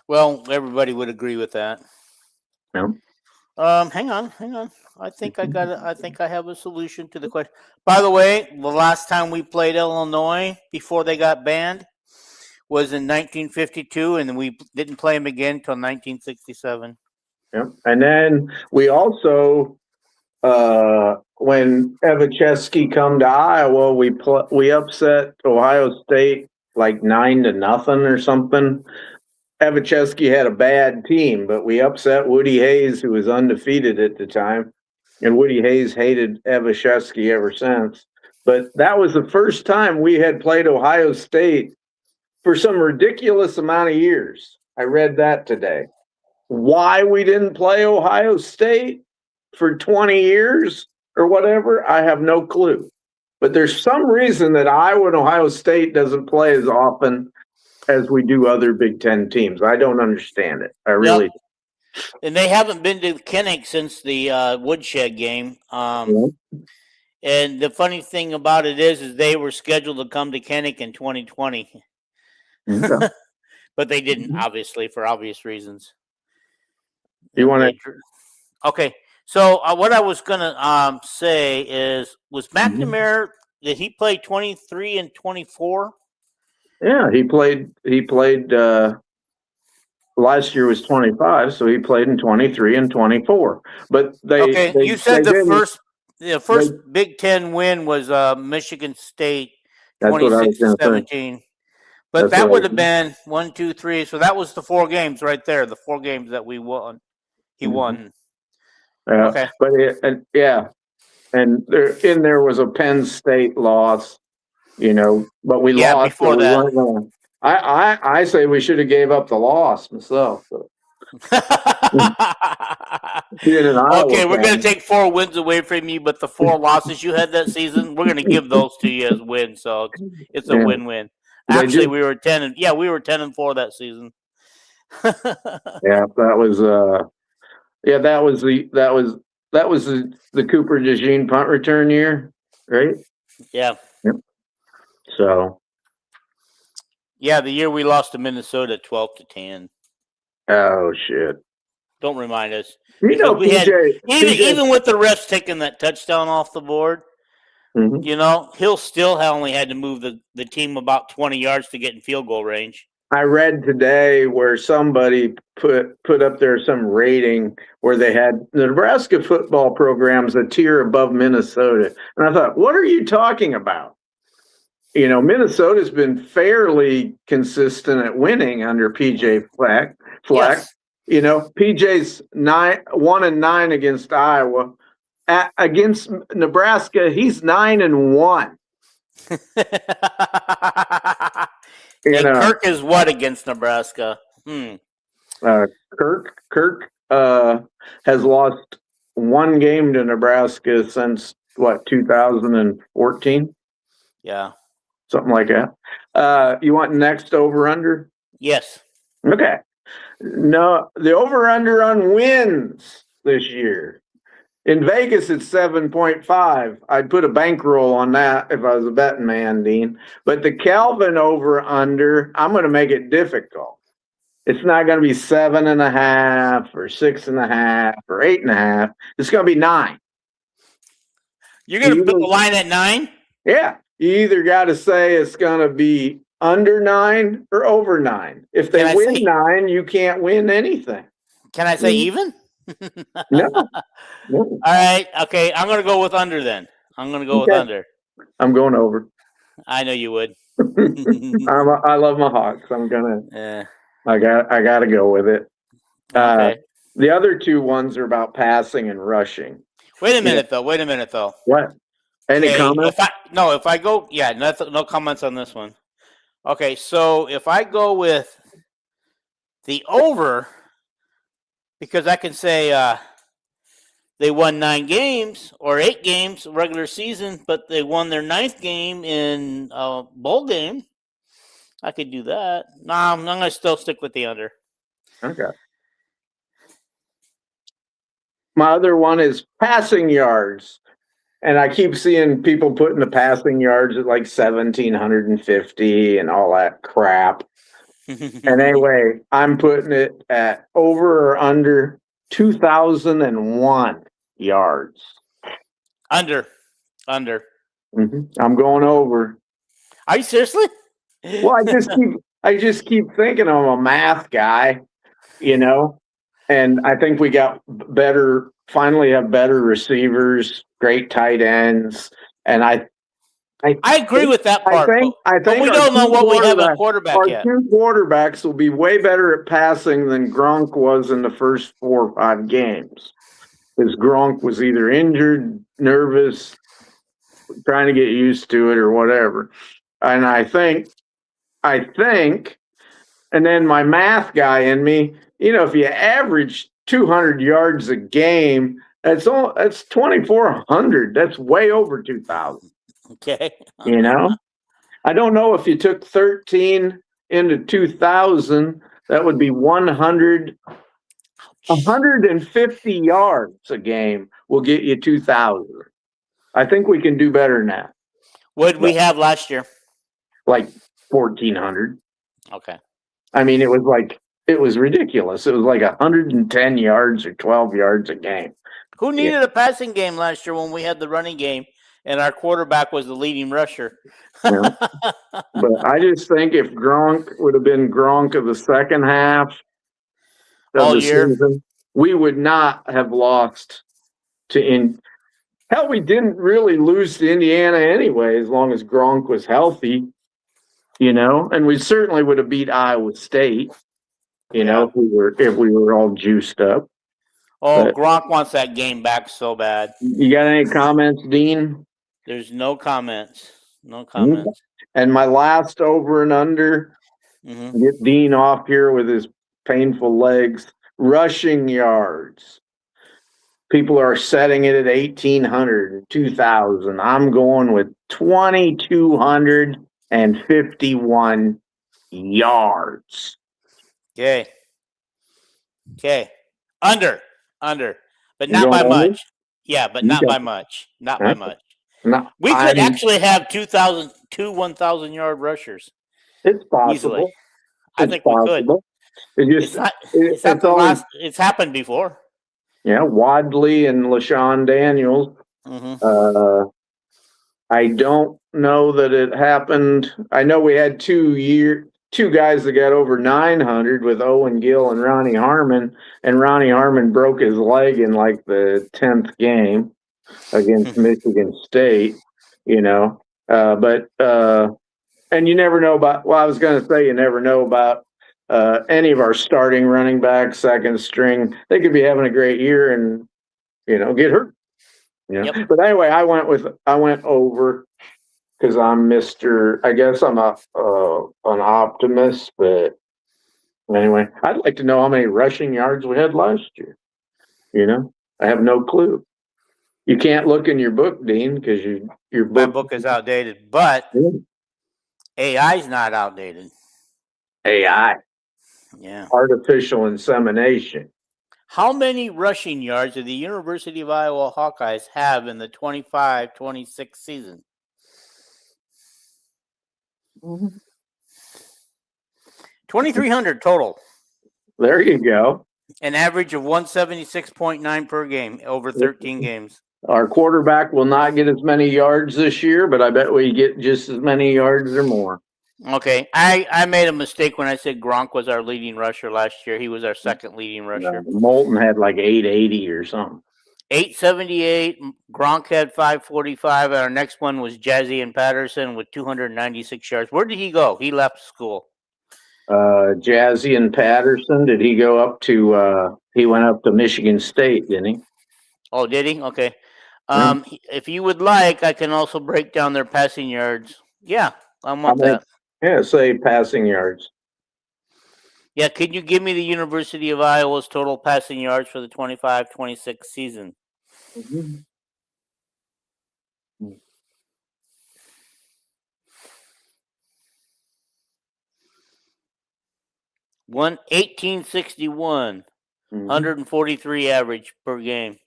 Well, everybody would agree with that. Yeah. Hang on. I think I have a solution to the question. By the way, the last time we played Illinois before they got banned was in 1952, and we didn't play them again until 1967. Yeah. And then we also, when Evacheski come to Iowa, we upset Ohio State like 9-0 or something. Evacheski had a bad team, but we upset Woody Hayes, who was undefeated at the time. And Woody Hayes hated Evacheski ever since. But that was the first time we had played Ohio State for some ridiculous amount of years. I read that today. Why we didn't play Ohio State for 20 years or whatever, I have no clue. But there's some reason that Iowa and Ohio State doesn't play as often as we do other Big Ten teams. I don't understand it. I really don't. And they haven't been to Kinnick since the Woodshed game. And the funny thing about it is they were scheduled to come to Kinnick in 2020. Okay. But they didn't, obviously, for obvious reasons. You want to? Okay. So what I was going to say is, was McNamara, did he play 23 and 24? Yeah, he played last year was 25, so he played in 23 and 24. But you said the first Big Ten win was Michigan State 2017. But that would have been 1, 2, 3. So that was the 4 games right there, the 4 games that we won. He won. Yeah, okay. But and there was a Penn State loss. But we lost before that. I say we should have gave up the loss myself. Okay, we're going to take 4 wins away from you, but the 4 losses you had that season, we're going to give those to you as wins. So it's a win-win. Actually, we were 10 and 4 that season. Yeah, that was the Cooper DeJean punt return year, right? Yeah. Yep. So. Yeah, the year we lost to Minnesota 12-10. Oh shit! Don't remind us. PJ, even with the refs taking that touchdown off the board, he'll still only had to move the team about 20 yards to get in field goal range. I read today where somebody put up there some rating where they had the Nebraska football program's a tier above Minnesota. And I thought, what are you talking about? Minnesota's been fairly consistent at winning under PJ Fleck. Yes. PJ's 1-9 against Iowa. Against Nebraska, he's 9-1. Kirk is what against Nebraska? Kirk has lost 1 game to Nebraska since 2014? Yeah. Something like that. You want next over-under? Yes. Okay. No, the over-under on wins this year. In Vegas, it's 7.5. I'd put a bankroll on that if I was a betting man, Dean. But the Calvin over-under, I'm going to make it difficult. It's not going to be 7.5 or 6.5 or 8.5. It's going to be 9. You're going to put the line at 9? Yeah. You either got to say it's going to be under 9 or over 9. If they win 9, you can't win anything. Can I say even? No. All right. Okay. I'm going to go with under then. I'm going to go with under. I'm going over. I know you would. I love my Hawks. I'm gonna. Yeah. I got to go with it. Okay. The other two ones are about passing and rushing. Wait a minute though. What? Any comments? If I go, no comments on this one. Okay, so if I go with the over, because I can say they won 9 games or 8 games regular season, but they won their 9th game in a bowl game. I could do that. No, I'm going to still stick with the under. Okay. My other one is passing yards. And I keep seeing people putting the passing yards at like 1,750 and all that crap. And anyway, I'm putting it at over or under 2,001 yards. Under. Mm-hmm. I'm going over. Are you seriously? Well, I just keep thinking I'm a math guy, and I think we got finally have better receivers, great tight ends, and I agree with that part. But we don't know what we have at quarterback yet. Our 2 quarterbacks will be way better at passing than Gronk was in the first 4 or 5 games. Because Gronk was either injured, nervous, trying to get used to it, or whatever. And I think, and then my math guy in me, if you average 200 yards a game, that's 2,400. That's way over 2,000. Okay. I don't know if you took 13 into 2,000, that would be 150 yards a game will get you 2,000. I think we can do better than that. What did we have last year? Like 1,400. Okay. I mean, it was ridiculous. It was like 110 yards or 12 yards a game. Who needed a passing game last year when we had the running game and our quarterback was the leading rusher? Yeah. But I just think if Gronk would have been Gronk of the second half of all the year, season, we would not have lost to Hell, we didn't really lose to Indiana anyway, as long as Gronk was healthy, and we certainly would have beat Iowa State, if we were all juiced up. Oh, but Gronk wants that game back so bad. You got any comments, Dean? There's no comments. No comments. And my last over and under, get Dean off here with his painful legs, rushing yards. People are setting it at 1,800 and 2,000. I'm going with 2,251 yards. Okay. Under. But not by much. Yeah, but not by much. Not by much. No, we could actually have 2 1,000-yard rushers. It's possible. Easily. I think we could. It's happened before. Yeah, Wadley and LaShawn Daniels. I don't know that it happened. I know we had 2 guys that got over 900 with Owen Gill and Ronnie Harmon, and Ronnie Harmon broke his leg in like the 10th game against Michigan State, but and you never know about, I was going to say, you never know about any of our starting running backs, second string. They could be having a great year and, get hurt. Yep. But anyway, I went over because I'm I guess I'm an optimist, but anyway, I'd like to know how many rushing yards we had last year. I have no clue. You can't look in your book, Dean, because my book is outdated, but AI is not outdated. AI. Yeah. Artificial insemination. How many rushing yards did the University of Iowa Hawkeyes have in the 25-26 season? 2,300 total. There you go. An average of 176.9 per game over 13 games. Our quarterback will not get as many yards this year, but I bet we get just as many yards or more. Okay, I made a mistake when I said Gronk was our leading rusher last year. He was our second leading rusher. Moulton had like 880 or something. 878. Gronk had 545. Our next one was Jazzy and Patterson with 296 yards. Where did he go? He left school. Jazzy and Patterson, did he go up to? He went up to Michigan State, didn't he? Oh, did he? Okay. If you would like, I can also break down their passing yards. Yeah, I want that. Yeah, say passing yards. Yeah, can you give me the University of Iowa's total passing yards for the 25-26 season? Mm-hmm. 1861, 143 average per game.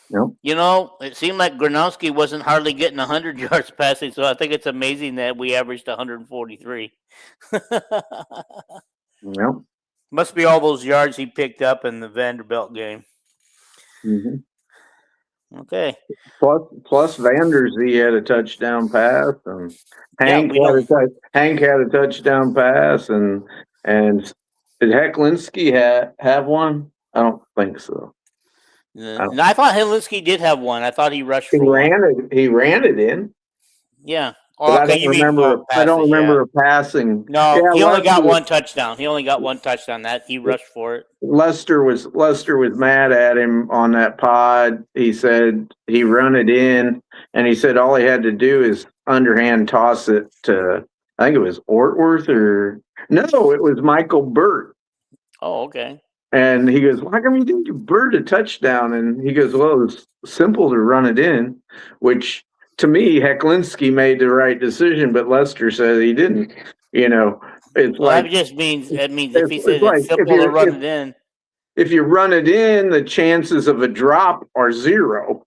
Yep. You know, it seemed like Gronowski wasn't hardly getting 100 yards passing, so I think it's amazing that we averaged 143. Yep. Must be all those yards he picked up in the Vanderbilt game. Mm-hmm. Okay. Plus Vanderzee had a touchdown pass, and Hank had a touchdown pass, and did Hecklinski have one? I don't think so. I thought Hecklinski did have one. I thought he rushed for one. He ran it in. Yeah. Oh, okay, I don't remember a passing. No, he only got one touchdown. He only got one touchdown. That he rushed for it. Lester was mad at him on that pod. He said he run it in, and he said all he had to do is underhand toss it to, I think it was Ortworth it was Michael Burt. Oh, okay. And he goes, why come you didn't give Burt a touchdown? And he goes, well, it was simple to run it in, which to me, Hecklinski made the right decision, but Lester said he didn't. You know, it's that just means if he said it's simple to run it in. If you run it in, the chances of a drop are zero.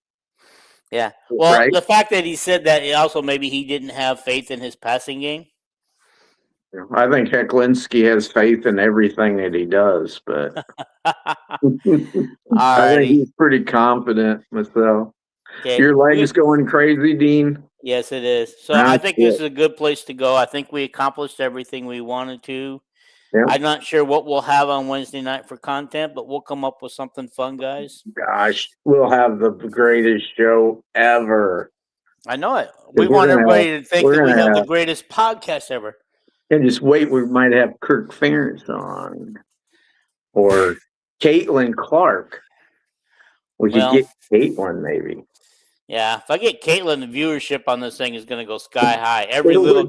Yeah. Well, the fact that he said that, also maybe he didn't have faith in his passing game. I think Hecklinski has faith in everything that he does, but I think he's pretty confident myself. Okay. Your leg's going crazy, Dean. Yes, it is. So I think this is a good place to go. I think we accomplished everything we wanted to. Yep. I'm not sure what we'll have on Wednesday night for content, but we'll come up with something fun, guys. Gosh, we'll have the greatest show ever. I know it. We want everybody to think that we have the greatest podcast ever. And just wait, we might have Kirk Ferentz on. Or Caitlin Clark. We could get Caitlin, maybe. Yeah, if I get Caitlin, the viewership on this thing is going to go sky high. Every little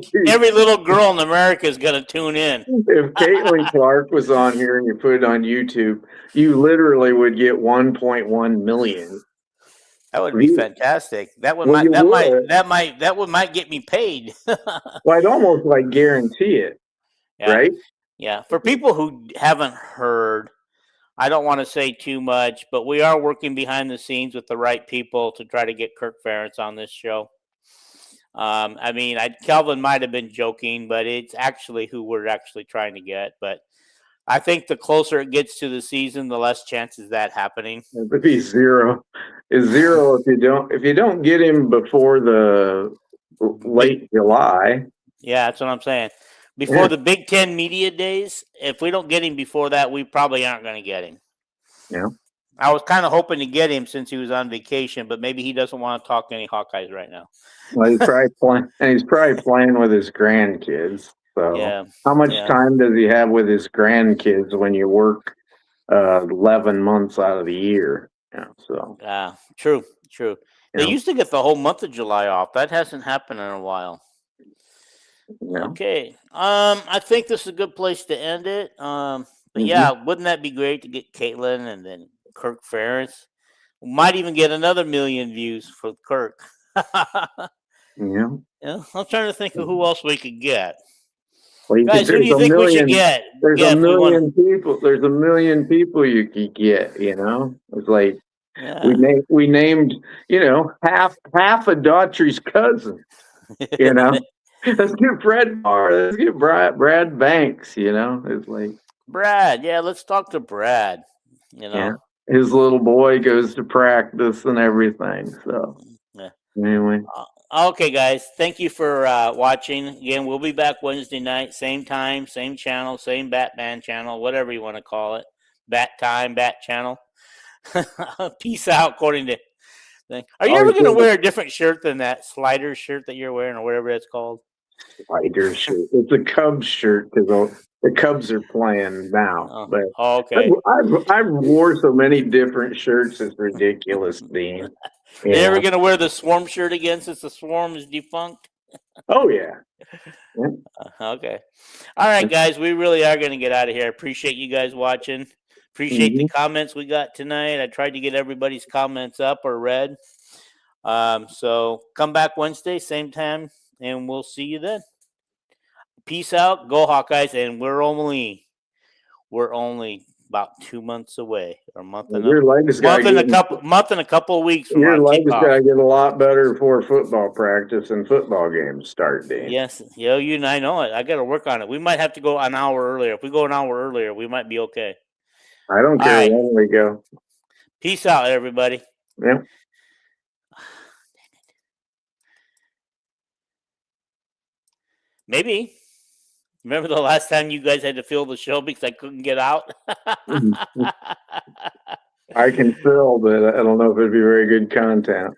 girl in America is going to tune in. If Caitlin Clark was on here and you put it on YouTube, you literally would get 1.1 million. That would be fantastic. That might get me paid. Well, I'd almost like guarantee it, right? Yeah. For people who haven't heard, I don't want to say too much, but we are working behind the scenes with the right people to try to get Kirk Ferentz on this show. Kelvin might have been joking, but it's actually who we're actually trying to get. But I think the closer it gets to the season, the less chances that happening. It would be zero. It's zero if you don't get him before the late July. Yeah, that's what I'm saying. Before the Big Ten media days, if we don't get him before that, we probably aren't going to get him. Yeah. I was kind of hoping to get him since he was on vacation, but maybe he doesn't want to talk to any Hawkeyes right now. Well, he's probably playing with his grandkids. So how much time does he have with his grandkids when you work 11 months out of the year? True. They used to get the whole month of July off. That hasn't happened in a while. Yeah. Okay. I think this is a good place to end it. But wouldn't that be great to get Caitlin and then Kirk Ferentz? We might even get another 1 million views for Kirk. Yeah. I'm trying to think of who else we could get. Well, guys, who do you think we should get? There's a million people. There's a million people you could get. You know, it's like we named half of Daughtry's cousins. You know. Let's get Fred Barr. Let's get Brad Banks. It's like Brad. Yeah, let's talk to Brad. His little boy goes to practice and everything. So anyway, Okay, guys. Thank you for watching. Again, we'll be back Wednesday night, same time, same channel, same Batman channel, whatever you want to call it. Bat time, Bat channel. Peace out, according to. Are you ever going to wear a different shirt than that slider shirt that you're wearing, or whatever it's called? Slider shirt. It's a Cubs shirt because the Cubs are playing now. But okay. I wore so many different shirts. It's ridiculous, Dean. Are you ever going to wear the Swarm shirt again since the Swarm is defunct? Oh, yeah. Okay. All right, guys. We really are going to get out of here. Appreciate you guys watching. Appreciate the comments we got tonight. I tried to get everybody's comments up or read. So come back Wednesday, same time, and we'll see you then. Peace out. Go Hawkeyes. And we're only about 2 months away, or month and a couple of weeks from your our leg is kickoff. gotta get a lot better before football practice and football games start, Dave. Yes, you and I know it. I got to work on it. We might have to go an hour earlier. If we go an hour earlier, we might be okay. I don't care when we go. Peace out, everybody. Yeah. Maybe. Remember the last time you guys had to fill the show because I couldn't get out? I can fill, but I don't know if it'd be very good content.